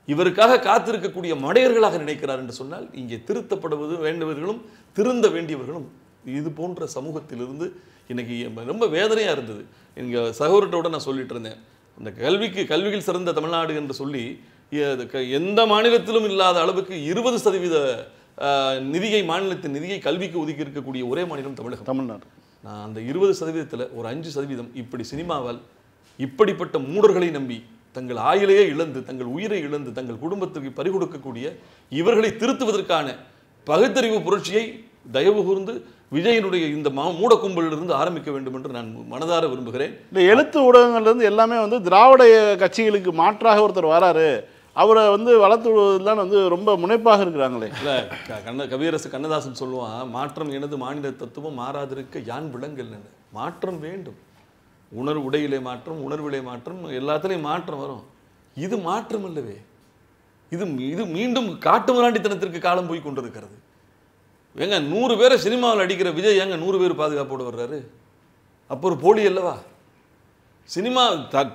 இவருக்காக காத்திருக்கக்கூடிய மடையர்களாக நினைக்கிறார் என்று சொன்னால் இங்கே திருத்தப்படுவது வேண்டியவர்களும் திருந்த வேண்டியவர்களும் இது போன்ற சமூகத்திலிருந்து இன்னைக்கு ரொம்ப வேதனையாக இருந்தது. எங்கள் சகோதரத்தோட நான் சொல்லிட்டு இருந்தேன், இந்த கல்வியில் சிறந்த தமிழ்நாடு என்று சொல்லி எந்த மாநிலத்திலும் இல்லாத அளவுக்கு 20% நிதியை, மாநிலத்தின் நிதியை கல்விக்கு ஒதுக்கி இருக்கக்கூடிய ஒரே மாநிலம் தமிழ்நாடு. நான் அந்த 20%த்தில் ஒரு 5% இப்படி சினிமாவால் இப்படிப்பட்ட மூடர்களை நம்பி தங்கள் ஆயுளையே இழந்து, தங்கள் உயிரை இழந்து, தங்கள் குடும்பத்துக்கு பறிகொடுக்கக்கூடிய இவர்களை திருத்துவதற்கான பகுத்தறிவு புரட்சியை தயவு கூர்ந்து விஜயனுடைய இந்த மூட கும்பலிலிருந்து ஆரம்பிக்க வேண்டும் என்று நான் மனதார விரும்புகிறேன். இந்த எழுத்து ஊடகங்கள்லேருந்து எல்லாமே திராவிட கட்சிகளுக்கு மாற்றாக ஒருத்தர் வராரு, அவரை வளர்த்து விடுவதுதான் ரொம்ப முனைப்பாக இருக்கிறாங்களே. இல்லை, கவியரசு கண்ணதாசன் சொல்லுவான், மாற்றம் எனது மாநில தத்துவம் மாறாதிருக்க யான் விலங்கல்னு. மாற்றம் வேண்டும், உடையிலே மாற்றம், உணர்விலே மாற்றம், எல்லாத்துலேயும் மாற்றம் வரும். இது மாற்றம் இல்லவே, இது மீண்டும் காட்டு மிராண்டித்தனத்திற்கு காலம் போய் கொண்டிருக்கிறது. ஏங்க 100 பேரை சினிமாவில் அடிக்கிற விஜய் ஏங்க 100 பேர் பாதுகாப்போடு வர்றாரு? அப்போ ஒரு போலி அல்லவா? சினிமா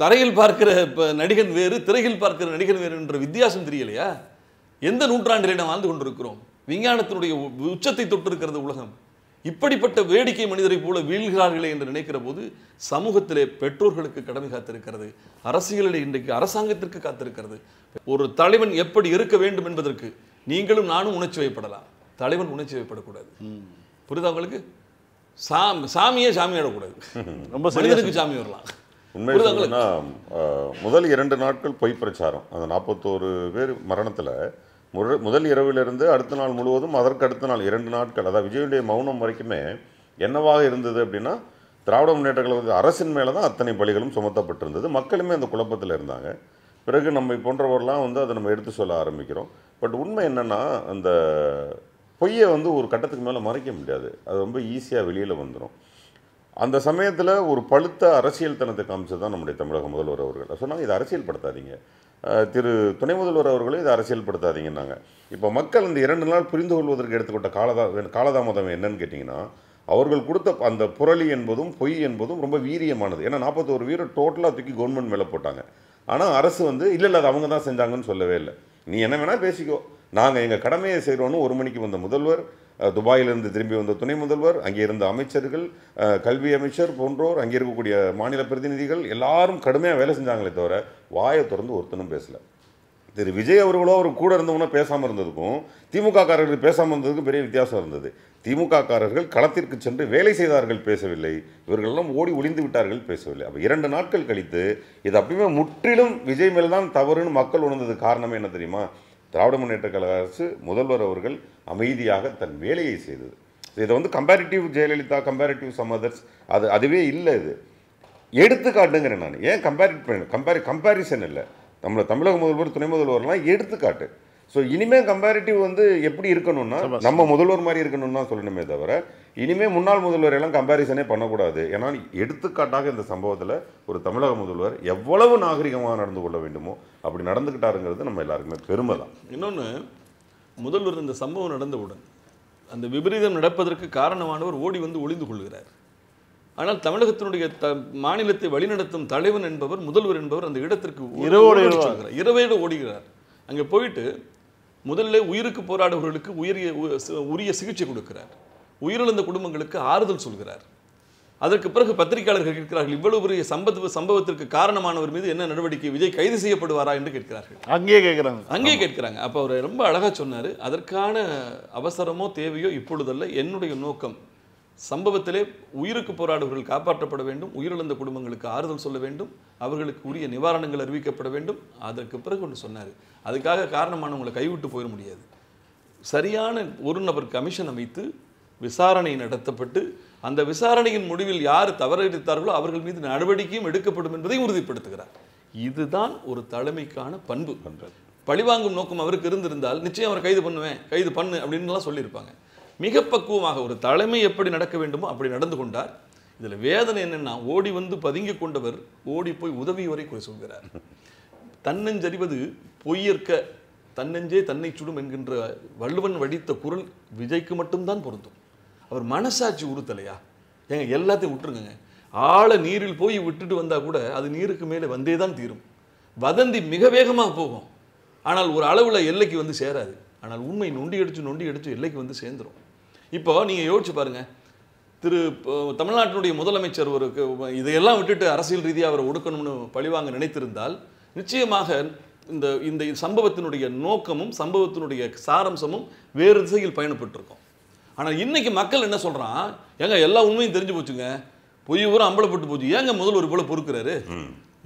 தரையில் பார்க்கிற நடிகன் வேறு, திரையில் பார்க்கிற நடிகன் வேறு என்ற வித்தியாசம் தெரியலையா? எந்த நூற்றாண்டிலே நாம் வாழ்ந்து கொண்டிருக்கிறோம்? விஞ்ஞானத்தினுடைய உச்சத்தை தொட்டிருக்கிறது உலகம். இப்படிப்பட்ட வேடிக்கை மனிதரை போல வீழ்கிறார்களே என்று நினைக்கிற போது சமூகத்திலே பெற்றோர்களுக்கு கடமை காத்திருக்கிறது, அரசியலிலே இன்றைக்கு அரசாங்கத்திற்கு காத்திருக்கிறது. ஒரு தலைவன் எப்படி இருக்க வேண்டும் என்பதற்கு நீங்களும் நானும் உணர்ச்சி வயப்படலாம், தலைவன் உணர்ச்சி வயப்படக்கூடாது. புரியுதா உங்களுக்கு? சாமியே சாமியாடக்கூடாது, ரொம்ப மனிதனுக்கு சாமி வரலாம். உண்மை சொல்லணும்னா முதல் 2 நாட்கள் பொய் பிரச்சாரம். அந்த 41 பேர் மரணத்தில் முதல் இரவிலிருந்து அடுத்த நாள் முழுவதும், அதற்கு அடுத்த நாள் 2 நாட்கள், அதாவது விஜயுடைய மௌனம் வரைக்குமே என்னவாக இருந்தது அப்படின்னா, திராவிட முன்னேற்ற கழக அரசின் மேலே தான் அத்தனை பலிகளும் சுமத்தப்பட்டிருந்தது. மக்களுமே அந்த குழப்பத்தில் இருந்தாங்க. பிறகு நம்ம போன்றவரெல்லாம் அதை நம்ம எடுத்து சொல்ல ஆரம்பிக்கிறோம். பட் உண்மை என்னென்னா, அந்த பொய்யை ஒரு கட்டத்துக்கு மேலே மறைக்க முடியாது. அது ரொம்ப ஈஸியாக வெளியில் வந்துடும். அந்த சமயத்தில் ஒரு பழுத்த அரசியல் தனத்தை காமிச்சது தான் நம்முடைய தமிழக முதல்வர் அவர்கள். சொன்னாங்க, இதை அரசியல்படுத்தாதீங்க. திரு துணை முதல்வர் அவர்களும் இதை அரசியல்படுத்தாதீங்கன்னாங்க. இப்போ மக்கள் இந்த 2 நாள் புரிந்து கொள்வதற்கு எடுத்துக்கொண்ட காலதாமதம் என்னன்னு கேட்டிங்கன்னா, அவர்கள் கொடுத்த அந்த புரளி என்பதும் பொய் என்பதும் ரொம்ப வீரியமானது. ஏன்னா 41 வீரர் டோட்டலாக தூக்கி கவர்மெண்ட் மேலே போட்டாங்க. ஆனால் அரசு இல்லை அது அவங்க தான் செஞ்சாங்கன்னு சொல்லவே இல்லை. நீ என்ன வேணால் பேசிக்கோ, நாங்கள் எங்கள் கடமையை செய்கிறோன்னு 1 மணிக்கு வந்த முதல்வர், துபாயிலிருந்து திரும்பி வந்த துணை முதல்வர், அங்கே இருந்த அமைச்சர்கள், கல்வி அமைச்சர் போன்றோர், அங்கே இருக்கக்கூடிய மாநில பிரதிநிதிகள் எல்லாரும் கடுமையாக வேலை செஞ்சாங்களே தவிர வாயை திறந்து ஒருத்தனும் பேசலை. திரு விஜய் அவர்களோ அவர் கூட இருந்தவங்கன்னா பேசாமல் இருந்ததுக்கும் திமுக காரர்கள் பேசாமல் இருந்ததுக்கும் பெரிய வித்தியாசம் இருந்தது. திமுக காரர்கள் களத்திற்கு சென்று வேலை செய்தார்கள், பேசவில்லை. இவர்களெல்லாம் ஓடி ஒளிந்து விட்டார்கள், பேசவில்லை. அப்போ 2 நாட்கள் கழித்து இது அப்படியே முற்றிலும் விஜய் மேல் தான் தவறுன்னு மக்கள் உணர்ந்தது. காரணமே என்ன தெரியுமா? திராவிட முன்னேற்ற கழக அரசு, முதல்வர் அவர்கள் அமைதியாக தன் வேலையை செய்தது. இதை comparative Jayalalithaa, comparative some others, அதுவே இல்லை. இது எடுத்துக்காட்டுங்கிறேன் நான். ஏன் கம்பேரிசன் இல்லை, நம்மளை தமிழக முதல்வர் துணை முதல்வர்லாம் எடுத்துக்காட்டு. ஸோ இனிமேல் கம்பேரிட்டிவ் எப்படி இருக்கணும்னா, நம்ம முதல்வர் மாதிரி இருக்கணும்னா சொல்லணுமே தவிர, இனிமேல் முன்னாள் முதல்வர் எல்லாம் கம்பேரிசனே பண்ணக்கூடாது. ஏன்னா எடுத்துக்காட்டாக இந்த சம்பவத்தில் ஒரு தமிழக முதல்வர் எவ்வளவு நாகரிகமாக நடந்து கொள்ள வேண்டுமோ அப்படி நடந்துக்கிட்டாருங்கிறது நம்ம எல்லாருக்குமே பெருமை தான். இன்னொன்று, முதல்வர் இந்த சம்பவம் நடந்தவுடன் அந்த விபரீதம் நடப்பதற்கு காரணமானவர் ஓடி ஒளிந்து கொள்கிறார். ஆனால் தமிழகத்தினுடைய மாநிலத்தை வழிநடத்தும் தலைவன் என்பவர், முதல்வர் என்பவர் அந்த இடத்திற்கு இரவோடு ஓடுகிறார். அங்கே போயிட்டு முதல்ல உயிருக்கு போராடுபவர்களுக்கு உரிய சிகிச்சை கொடுக்கிறார். உயிரிழந்த குடும்பங்களுக்கு ஆறுதல் சொல்கிறார். அதற்கு பிறகு பத்திரிகையாளர்கள் கேட்கிறார்கள், இவ்வளவு பெரிய சம்பவத்திற்கு காரணமானவர் மீது என்ன நடவடிக்கை, விஜய் கைது செய்யப்படுவாரா என்று கேட்கிறார்கள். அங்கேயே கேட்கிறாங்க. அப்போ அவர் ரொம்ப அழகாக சொன்னார், அதற்கான அவசரமோ தேவையோ இப்பொழுதல்ல, என்னுடைய நோக்கம் சம்பவத்திலே உயிருக்கு போராடுபவர்கள் காப்பாற்றப்பட வேண்டும், உயிரிழந்த குடும்பங்களுக்கு ஆறுதல் சொல்ல வேண்டும், அவர்களுக்கு உரிய நிவாரணங்கள் அறிவிக்கப்பட வேண்டும். அதற்கு பிறகு ஒன்று சொன்னார், அதுக்காக காரணமானவங்களை கைவிட்டு போயிட முடியாது. சரியான ஒரு நபர் கமிஷன் அமைத்து விசாரணை நடத்தப்பட்டு அந்த விசாரணையின் முடிவில் யார் தவறித்தார்களோ அவர்கள் மீது நடவடிக்கையும் எடுக்கப்படும் என்பதை உறுதிப்படுத்துகிறார். இதுதான் ஒரு தலைமைக்கான பண்பு. பழிவாங்கும் நோக்கம் அவருக்கு இருந்திருந்தால் நிச்சயம் அவர் கைது பண்ணு அப்படின்லாம் சொல்லியிருப்பாங்க. மிக பக்குவமாக ஒரு தலைமை எப்படி நடக்க வேண்டுமோ அப்படி நடந்து கொண்டார். இதில் வேதனை என்னன்னா, ஓடி பதுங்கி கொண்டவர் ஓடி போய் உதவி வரை குறை சொல்கிறார். தன்னஞ்சறிவது பொய்யற்க தன்னஞ்சே தன்னை சுடும் என்கின்ற வள்ளுவன் வடித்த குரல் விஜய்க்கு மட்டும்தான் பொருந்தும். அவர் மனசாட்சி உறுத்தலையா? ஏங்க எல்லாத்தையும் விட்டுருங்க. ஆழ நீரில் போய் விட்டுட்டு வந்தால் கூட அது நீருக்கு மேலே வந்தே தான் தீரும். வதந்தி மிக வேகமாக போகும், ஆனால் ஒரு அளவில் எல்லைக்கு சேராது. ஆனால் உண்மை நொண்டி அடித்து எல்லைக்கு சேர்ந்துடும். இப்போ நீங்கள் யோசிச்சு பாருங்க, தமிழ்நாட்டினுடைய முதலமைச்சர் இதையெல்லாம் விட்டுட்டு அரசியல் ரீதியாக அவரை ஒடுக்கணும்னு பழிவாங்க நினைத்திருந்தால் நிச்சயமாக இந்த சம்பவத்தினுடைய நோக்கமும் சம்பவத்தினுடைய சாரம்சமும் வேறு திசையில் பயணப்பட்டிருக்கும். ஆனால் இன்னைக்கு மக்கள் என்ன சொல்றான், ஏங்க எல்லா உண்மையும் தெரிஞ்சு போச்சுங்க, பொய் ஊரம் அம்பலப்பட்டு போச்சு, ஏங்க முதல்வர் போல பொறுக்கிறாரு,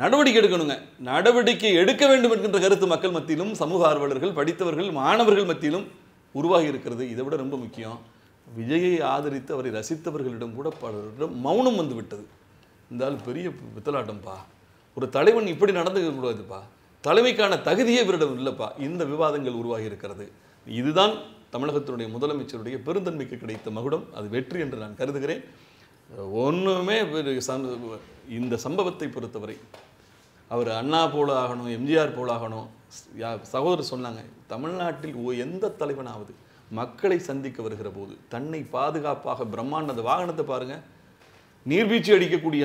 நடவடிக்கை எடுக்கணுங்க. நடவடிக்கை எடுக்க வேண்டும் என்கின்ற கருத்து மக்கள் மத்தியிலும், சமூக ஆர்வலர்கள், படித்தவர்கள், மாணவர்கள் மத்தியிலும் உருவாகி இருக்கிறது. இதை விட ரொம்ப முக்கியம், விஜயை ஆதரித்து அவரை ரசித்தவர்களிடம் கூட பலரிடம் மௌனம் விட்டது. இந்த ஆள் பெரிய பித்தலாட்டம்பா, ஒரு தலைவன் இப்படி நடந்துக்க கூடாதுப்பா, தலைமைக்கான தகுதியே இவரிடம் இல்லைப்பா, இந்த விவாதங்கள் உருவாகி இருக்கிறது. இதுதான் தமிழகத்தினுடைய முதலமைச்சருடைய பெருந்தன்மைக்கு கிடைத்த மகுடம். அது வெற்றி என்று நான் கருதுகிறேன். ஒன்றுமே இந்த சம்பவத்தை பொறுத்தவரை அவர் அண்ணா போல ஆகணும், எம்ஜிஆர் போல ஆகணும். சகோதரர் சொன்னாங்க, தமிழ்நாட்டில் எந்த தலைவனாவது மக்களை சந்திக்க வருகிற போது தன்னை பாதுகாப்பாக பிரம்மாண்ட வாகனத்தை பாருங்க, நீர்வீழ்ச்சி அடிக்கக்கூடிய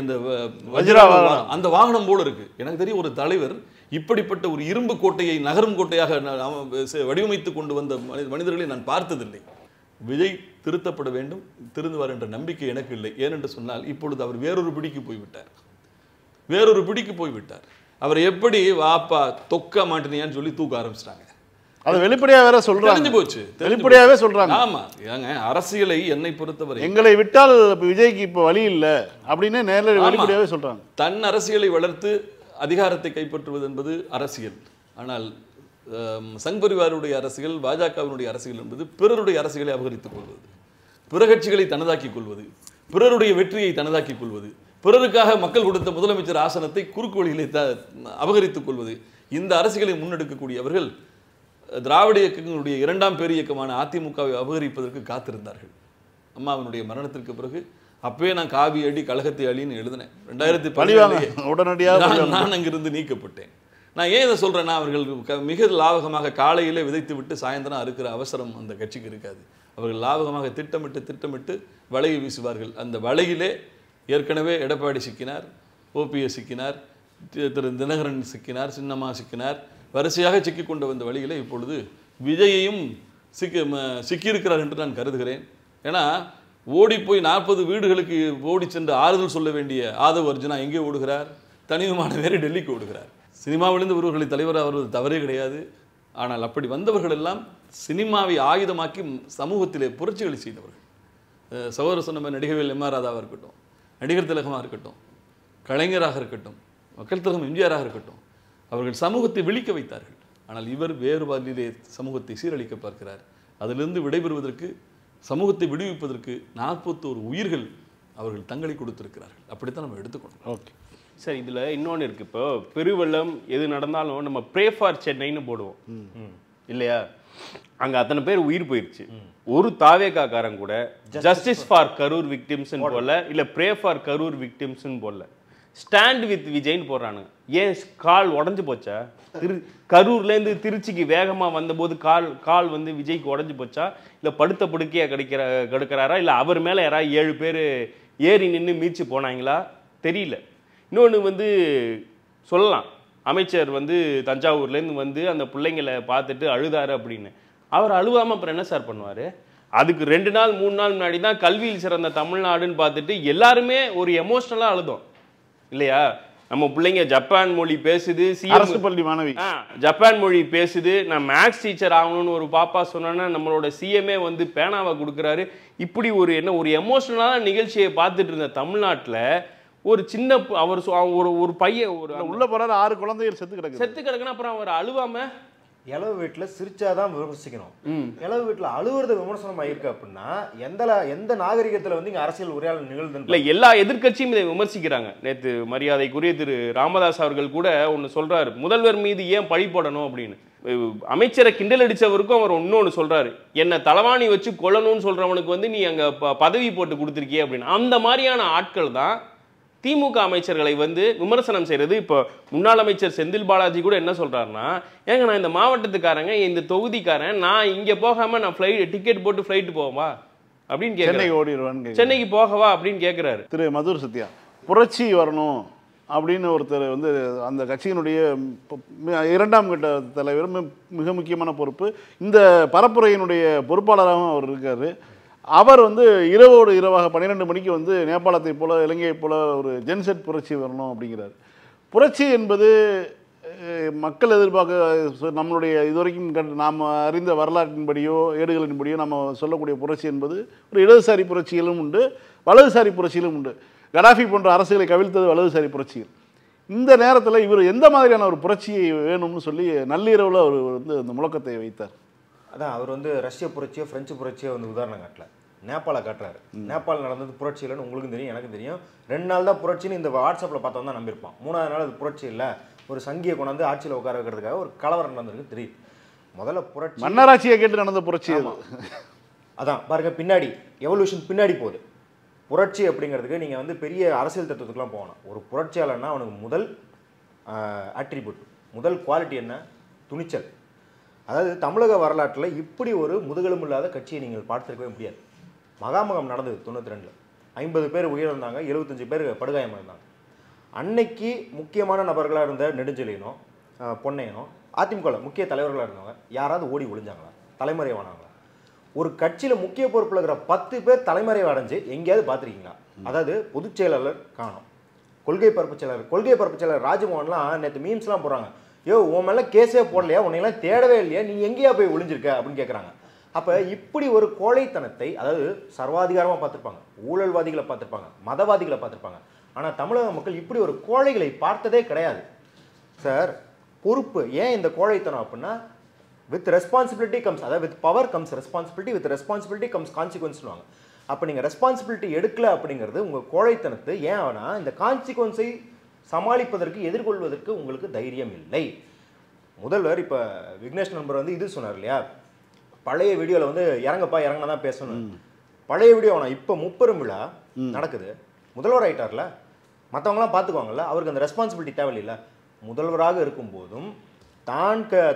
அந்த வாகனம் போல இருக்கு. எனக்கு தெரியும் ஒரு தலைவர் இப்படிப்பட்ட ஒரு இரும்பு கோட்டையை நகரும் கோட்டையாக வடிவமைத்து கொண்டு வந்த மனிதர்களை நான் பார்த்ததில்லை. விஜய் திருத்தப்பட வேண்டும், திருந்துவார் என்ற நம்பிக்கை எனக்கு இல்லை. ஏனென்று சொன்னால் இப்பொழுது அவர் வேறொரு பிடிக்கு போய்விட்டார். அவர் எப்படி வாப்பா தொக்க மாட்டினியான்னு சொல்லி தூக்க ஆரம்பிச்சிட்டாங்க. அது வெளிப்படையா வேற சொல்றாங்க. தெரிஞ்சு போச்சு. வெளிப்படையாவே சொல்றாங்க. ஆமா, ஏங்க அரசியலை என்னை பொறுத்தவரை எங்களை விட்டால் விஜய்க்கு இப்போ வழி இல்லை அப்படின்னு நேரில் வெளிப்படையாவே சொல்றாங்க. தன் அரசியலை வளர்த்து அதிகாரத்தை கைப்பற்றுவது என்பது அரசியல். ஆனால் சங் பரிவாருடைய அரசியல், பாஜகவினுடைய அரசியல் என்பது பிறருடைய அரசியலை அபகரித்துக் கொள்வது, பிற கட்சிகளை தனதாக்கிக் கொள்வது, பிறருடைய வெற்றியை தனதாக்கிக் கொள்வது, பிறருக்காக மக்கள் கொடுத்த முதலமைச்சர் ஆசனத்தை குறுக்கு வழிகளை அபகரித்துக் கொள்வது. இந்த அரசியலை முன்னெடுக்கக்கூடியவர்கள் திராவிட இயக்கங்களுடைய இரண்டாம் பேர் இயக்கமான அதிமுகவை அபகரிப்பதற்கு காத்திருந்தார்கள். அம்மாவினுடைய மரணத்திற்கு பிறகு அப்பவே நான் காவி அடி கழகத்தை அழின்னு எழுதினேன். 2014 உடனடியாக நான் அங்கிருந்து நீக்கப்பட்டேன். நான் ஏன் இதை சொல்றேன்னா, அவர்கள் மிக லாபகமாக காலையிலே விதைத்து விட்டு சாயந்தரம் அறுக்கிற அவசரம் அந்த கட்சிக்கு இருக்காது. அவர்கள் லாபகமாக திட்டமிட்டு வலையை வீசுவார்கள். அந்த வலையிலே ஏற்கனவே எடப்பாடி சிக்கினார், ஓபிஎஸ் சிக்கினார், திரு தினகரன் சிக்கினார், சின்னம்மா சிக்கினார். வரிசையாக சிக்கிக் கொண்டு வந்த வழியிலே இப்பொழுது விஜயையும் சிக்கியிருக்கிறார் என்று நான் கருதுகிறேன். ஏன்னா ஓடிப்போய் 40 வீடுகளுக்கு ஓடி சென்று ஆறுதல் சொல்ல வேண்டிய ஆதவ் அர்ஜுனா எங்கே ஓடுகிறார்? தனி வேறு டெல்லிக்கு ஓடுகிறார். சினிமாவிலிருந்து ஒருவர்களை தலைவராக வருவது தவறே கிடையாது. ஆனால் அப்படி வந்தவர்கள் எல்லாம் சினிமாவை ஆயுதமாக்கி சமூகத்திலே புரட்சிகளை செய்தவர்கள். சகோதர சொன்ன நடிகவேல் எம்.ஆர். ராதாவாக இருக்கட்டும், நடிகர் திலகமாக இருக்கட்டும், கலைஞராக இருக்கட்டும், மக்கள் திலகம் எம்ஜிஆராக இருக்கட்டும், அவர்கள் சமூகத்தை விழிக்க வைத்தார்கள். ஆனால் இவர் வேறு வழியிலே சமூகத்தை சீரழிக்க பார்க்கிறார். அதிலிருந்து விடைபெறுவதற்கு, சமூகத்தை விடுவிப்பதற்கு 41 உயிர்கள் அவர்கள் தங்களை கொடுத்திருக்கிறார்கள். அப்படித்தான் நம்ம எடுத்துக்கணும். ஓகே சார், இதில் இன்னொன்று இருக்குது. இப்போ பெருவெள்ளம் எது நடந்தாலும் நம்ம ப்ரே ஃபார் சென்னைன்னு போடுவோம் இல்லையா? அங்கே அத்தனை பேர் உயிர் போயிடுச்சு. ஒரு தாவேகாக்காரன் கூட ஜஸ்டிஸ் ஃபார் கரூர் விக்டிம்ஸ்ன்னு போடல, இல்லை ப்ரே ஃபார் கரூர் விக்டிம்ஸ்ன்னு போடல, ஸ்டாண்ட் வித் விஜய்ன்னு போடுறானுங்க. ஏன் கால் உடஞ்சி போச்சா? கரூர்லேருந்து திருச்சிக்கு வேகமாக வந்தபோது கால் வந்து விஜய்க்கு உடஞ்சி போச்சா? இல்லை படுத்த படுக்கையாக கெடுக்கிறாரா? இல்லை அவர் மேலே யாராவது 7 பேர் ஏறி நின்று மீச்சு போனாங்களா? தெரியல. இன்னொன்று வந்து சொல்லலாம், அமைச்சர் வந்து தஞ்சாவூர்லேருந்து வந்து அந்த பிள்ளைங்களை பார்த்துட்டு அழுதாரு அப்படின்னு. அவர் அழுவாமல் அப்புறம் என்ன சார் பண்ணுவார்? அதுக்கு 2 நாள் 3 நாள் முன்னாடி தான் கல்வியில் சிறந்த தமிழ்நாடுன்னு பார்த்துட்டு எல்லாருமே ஒரு எமோஷ்னலாக அழுதோம் இல்லையா? நம்ம பிள்ளைங்க ஜப்பான் மொழி பேசுது, அரசு பள்ளி மாணவி ஜப்பான் மொழி பேசுது, நான் மேக்ஸ் டீச்சர் ஆகணும்னு ஒரு பாப்பா சொன்னா நம்மளோட சிஎம்ஏ வந்து பேனாவை கொடுக்குறாரு. இப்படி ஒரு எமோஷனலான நிகழ்ச்சியை பார்த்துட்டு இருந்த தமிழ்நாட்டில் ஒரு சின்ன ஒரு பையன் உள்ள போறாரு, 6 குழந்தைகள் செத்து கிடக்குன்னா அப்புறம் அவர் அழுவாம இளவு வீட்டில் சிரிச்சாதான் விமர்சிக்கணும். இளவு வீட்டில் அழுவுறது விமர்சனம் ஆயிருக்கு அப்படின்னா எந்த நாகரிகத்தில் வந்து இங்கே அரசியல் உரையாடல் நிகழ்ந்து இல்லை, எல்லா எதிர்கட்சியும் இதை விமர்சிக்கிறாங்க. நேற்று மரியாதைக்குரிய திரு ராமதாஸ் அவர்கள் கூட ஒன்று சொல்றாரு, முதல்வர் மீது ஏன் பழி போடணும் அப்படின்னு. அமைச்சரை கிண்டல் அடிச்சவருக்கும் அவர் இன்னொன்று சொல்றாரு, என்ன தலவாணி வச்சு கொல்லணும்னு சொல்றவனுக்கு வந்து நீ அங்கே பதவி போட்டு கொடுத்துருக்கிய அப்படின்னு. அந்த மாதிரியான ஆட்கள் தான் திமுக அமைச்சர்களை வந்து விமர்சனம் செய்யறது. இப்போ முன்னாள் அமைச்சர் செந்தில் பாலாஜி கூட என்ன சொல்றாருன்னா, ஏங்க நான் இந்த மாவட்டத்துக்காரங்க, இந்த தொகுதிக்காரன், நான் இங்க போகாம நான் டிக்கெட் போட்டு ஃப்ளைட் போவா அப்படின்னு கேட்குறேன், சென்னைக்கு போகவா அப்படின்னு கேட்கிறாரு திரு மதுர் சத்யா. புரட்சி வரணும் அப்படின்னு ஒருத்தர் வந்து அந்த கட்சியினுடைய 2ஆம் கட்ட தலைவர், மிக முக்கியமான பொறுப்பு, இந்த பரப்புரையினுடைய பொறுப்பாளராகவும் அவர் இருக்காரு. அவர் வந்து இரவோடு இரவாக 12 மணிக்கு வந்து நேபாளத்தை போல இலங்கையை போல ஒரு ஜென்செட் புரட்சி வரணும் அப்படிங்கிறார். புரட்சி என்பது மக்கள் எதிர்பார்க்க, நம்மளுடைய இதுவரைக்கும் நாம் அறிந்த வரலாற்றின்படியோ ஏடுகளின்படியோ நம்ம சொல்லக்கூடிய புரட்சி என்பது ஒரு இடதுசாரி புரட்சிகளும் உண்டு, வலதுசாரி புரட்சியிலும் உண்டு. கடாஃபி போன்ற அரசுகளை கவிழ்த்தது வலதுசாரி புரட்சிகள். இந்த நேரத்தில் இவர் எந்த மாதிரியான ஒரு புரட்சியை வேணும்னு சொல்லி நள்ளிரவில் அவர் வந்து அந்த முழக்கத்தை வைத்தார். அதான் அவர் வந்து ரஷ்ய புரட்சியோ பிரெஞ்சு புரட்சியோ வந்து உதாரணம் காட்டல, நேபாளை காட்டுறாரு. நேபாள் நடந்தது புரட்சி இல்லைன்னு உங்களுக்கும் தெரியும், எனக்கும் தெரியும். 2 நாள் தான் புரட்சின்னு இந்த வாட்ஸ்அப்பில் பார்த்தவன் தான் நம்பியிருப்பான். 3ஆவது நாள் அது புரட்சி இல்லை, ஒரு சங்கியை கொண்டாந்து ஆட்சியில் உட்கார வைக்கிறதுக்காக ஒரு கலவரம் நடந்திருக்கு தெரியும். முதல்ல புரட்சி மன்னராட்சியை கேட்டு நடந்த புரட்சி. அதான் பாருங்க, பின்னாடி எவல்யூஷன் பின்னாடி போகுது. புரட்சி அப்படிங்கிறதுக்கு நீங்கள் வந்து பெரிய அரசியல் தத்துவத்துக்குலாம் போகணும். ஒரு புரட்சியாளர்னா அவனுக்கு முதல் அட்ரிபியூட், முதல் குவாலிட்டி என்ன? துணிச்சல். அதாவது தமிழக வரலாற்றில் இப்படி ஒரு முதுகெலும்பு இல்லாத கட்சியை நீங்கள் பார்த்துருக்கவே முடியாது. மகாமகம் நடந்தது 92, 50 பேர் உயிரிழந்தாங்க, 75 பேர் படுகாயமாக இருந்தாங்க. அன்னைக்கு முக்கியமான நபர்களாக இருந்த நெடுஞ்செழியனோ பொன்னையனோ அதிமுகவில் முக்கிய தலைவர்களாக இருந்தவங்க யாராவது ஓடி ஒளிஞ்சாங்களா? தலைமறைவானாங்களா? ஒரு கட்சியில் முக்கிய பொறுப்பில் இருக்கிற 10 பேர் தலைமறைவு அடைஞ்சு எங்கேயாவது பார்த்துருக்கீங்களா? அதாவது பொதுச் செயலாளர் காணும், கொள்கை பரப்பு செயலாளர் ராஜ்மோகன்லாம் நேற்று மீம்ஸ்லாம் போடுறாங்க, உன் மேலே கேஸே போடலையா, உன்னையெல்லாம் தேடவே இல்லையா, நீ எங்கேயா போய் ஒளிஞ்சிருக்க அப்படின்னு கேட்குறாங்க. அப்போ இப்படி ஒரு கோழைத்தனத்தை, அதாவது சர்வாதிகாரமாக பார்த்துருப்பாங்க, ஊழல்வாதிகளை பார்த்துருப்பாங்க, மதவாதிகளை பார்த்துருப்பாங்க. ஆனால் தமிழக மக்கள் இப்படி ஒரு கோழைகளை பார்த்ததே கிடையாது சார். பொறுப்பு ஏன் இந்த கோழைத்தனம் அப்படின்னா, வித் ரெஸ்பான்சிபிலிட்டி கம்ஸ், அதாவது with power comes responsibility, with responsibility comes கான்சிக்வன்ஸ்னுவாங்க. அப்போ நீங்கள் ரெஸ்பான்சிபிலிட்டி எடுக்கல அப்படிங்கிறது உங்கள் கோழைத்தனத்தை. ஏன் ஆனால் இந்த கான்சிக்வன்ஸை சமாளிப்பதற்கு, எதிர்கொள்வதற்கு உங்களுக்கு தைரியம் இல்லை. முதல்வர் இப்போ விக்னேஷ் நண்பர் வந்து இது சொன்னார் இல்லையா, பழைய வீடியோவில் வந்து இறங்கப்பா இறங்கினா தான் பேசணும். பழைய வீடியோ ஆனால் இப்போ முப்பெரும் விழா நடக்குது, முதல்வர் ஆகிட்டார்ல, மற்றவங்களாம் பார்த்துக்குவாங்கல்ல, அவருக்கு அந்த ரெஸ்பான்சிபிலிட்டி தேவையில்லை. முதல்வராக இருக்கும்போதும்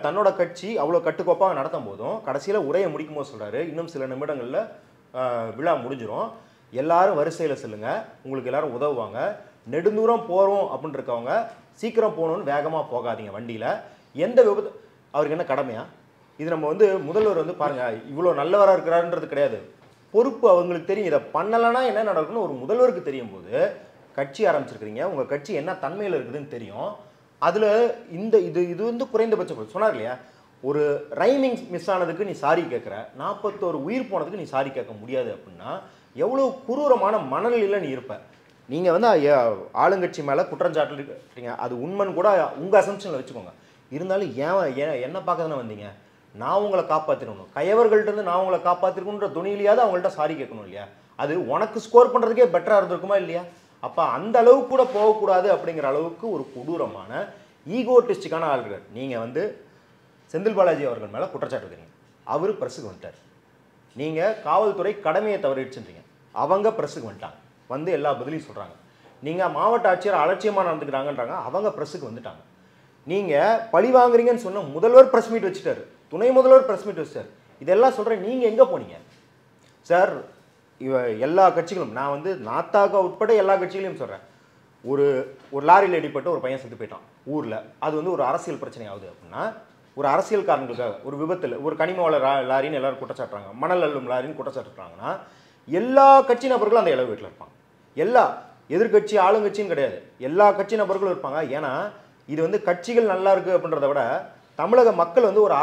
தன்னோட கட்சி அவ்வளோ கட்டுக்கோப்பாக நடத்தும் போதும் கடைசியில் உரையை முடிக்கும் போது சொல்கிறாரு, இன்னும் சில நிமிடங்களில் விழா முடிஞ்சிடும், எல்லாரும் வரிசையில் செல்லுங்க, உங்களுக்கு எல்லாரும் உதவுவாங்க, நெடுந்தூரம் போகிறோம் அப்படின்னு இருக்கவங்க சீக்கிரம் போகணுன்னு வேகமாக போகாதீங்க வண்டியில், எந்த விபத்து. அவருக்கு என்ன கடமையா இது? நம்ம வந்து முதல்வர் வந்து பாருங்கள் இவ்வளோ நல்லவராக இருக்கிறாருன்றது கிடையாது, பொறுப்பு அவங்களுக்கு தெரியும். இதை பண்ணலைன்னா என்ன நடக்குன்னு ஒரு முதல்வருக்கு தெரியும் போது கட்சி ஆரம்பிச்சிருக்கிறீங்க, உங்கள் கட்சி என்ன தன்மையில் இருக்குதுன்னு தெரியும். அதில் இது வந்து குறைந்தபட்சம் சொன்னார் இல்லையா, ஒரு ரைமிங் மிஸ் ஆனதுக்கு நீ சாரி கேட்குற, 41 உயிர் போனதுக்கு நீ சாரி கேட்க முடியாது அப்படின்னா எவ்வளோ குரூரமான மனநிலையில் நீ இருப்ப. நீங்கள் வந்து ஆளுங்கட்சி மேலே குற்றஞ்சாட்டு இருக்கீங்க, அது உண்மைன்னு கூட உங்கள் அசம்ஷனில் வச்சுக்கோங்க. இருந்தாலும் ஏன் என்ன பார்க்க தானே வந்தீங்க, நான் உங்களை காப்பாற்றிடணும், கயவர்கள்ட்டேருந்து நான் உங்களை காப்பாற்றிருக்கணுன்ற துணியிலையாவது அவங்கள்ட்ட சாரி கேட்கணும் இல்லையா? அது உனக்கு ஸ்கோர் பண்ணுறதுக்கே பெட்டராக இருந்திருக்குமா இல்லையா? அப்போ அந்த அளவுக்கு கூட போகக்கூடாது அப்படிங்கிற அளவுக்கு ஒரு கொடூரமான ஈகோட்டிஸ்டிக்கான ஆள்கள். நீங்கள் வந்து செந்தில் பாலாஜி அவர்கள் மேலே குற்றச்சாட்டு வைக்கிறீங்க, அவர் ப்ரெஸ்ஸுக்கு வந்துட்டார். நீங்கள் காவல்துறை கடமையை தவறிடுச்சுன்றீங்க, அவங்க ப்ரெஸ்ஸுக்கு வந்துட்டாங்க, வந்து எல்லா பதிலையும் சொல்கிறாங்க. நீங்கள் மாவட்ட ஆட்சியர் அலட்சியமாக நடந்துக்கிறாங்கன்றாங்க, அவங்க ப்ரெஸ்ஸுக்கு வந்துட்டாங்க. நீங்கள் பழி வாங்குறீங்கன்னு சொன்ன முதல்வர் ப்ரெஸ் மீட் வச்சுட்டாரு, துணை முதல்வர் ப்ரெஸ் மீட் வச்சுட்டார். இதெல்லாம் சொல்கிறேன், நீங்கள் எங்கே போனீங்க சார்? எல்லா கட்சிகளும், நான் வந்து நாத்தாக்கா உட்பட எல்லா கட்சிகளையும் சொல்கிறேன், ஒரு லாரியில் அடிப்பட்டு ஒரு பையன் செத்து போயிட்டான் ஊரில், அது வந்து ஒரு அரசியல் பிரச்சனை ஆகுது அப்படின்னா, ஒரு அரசியல் காரணங்களுக்காக ஒரு விபத்தில் ஒரு கனிமவள லாரின்னு எல்லாரும் குற்றச்சாட்டுறாங்க, மணல் அள்ளும் லாரின்னு குற்றச்சாட்டுறாங்கன்னா எல்லா கட்சி நபர்களும் அந்த இளவு வீட்டில் இருப்பாங்க. எல்லா எதிர்கட்சி ஆளுங்கட்சியும் கிடையாது, எல்லா கட்சி நபர்களும் இருப்பாங்க. ஏன்னா இது வந்து கட்சிகள் நல்லா இருக்குது அப்படின்றத விட தமிழக மக்கள் வந்து ஒரு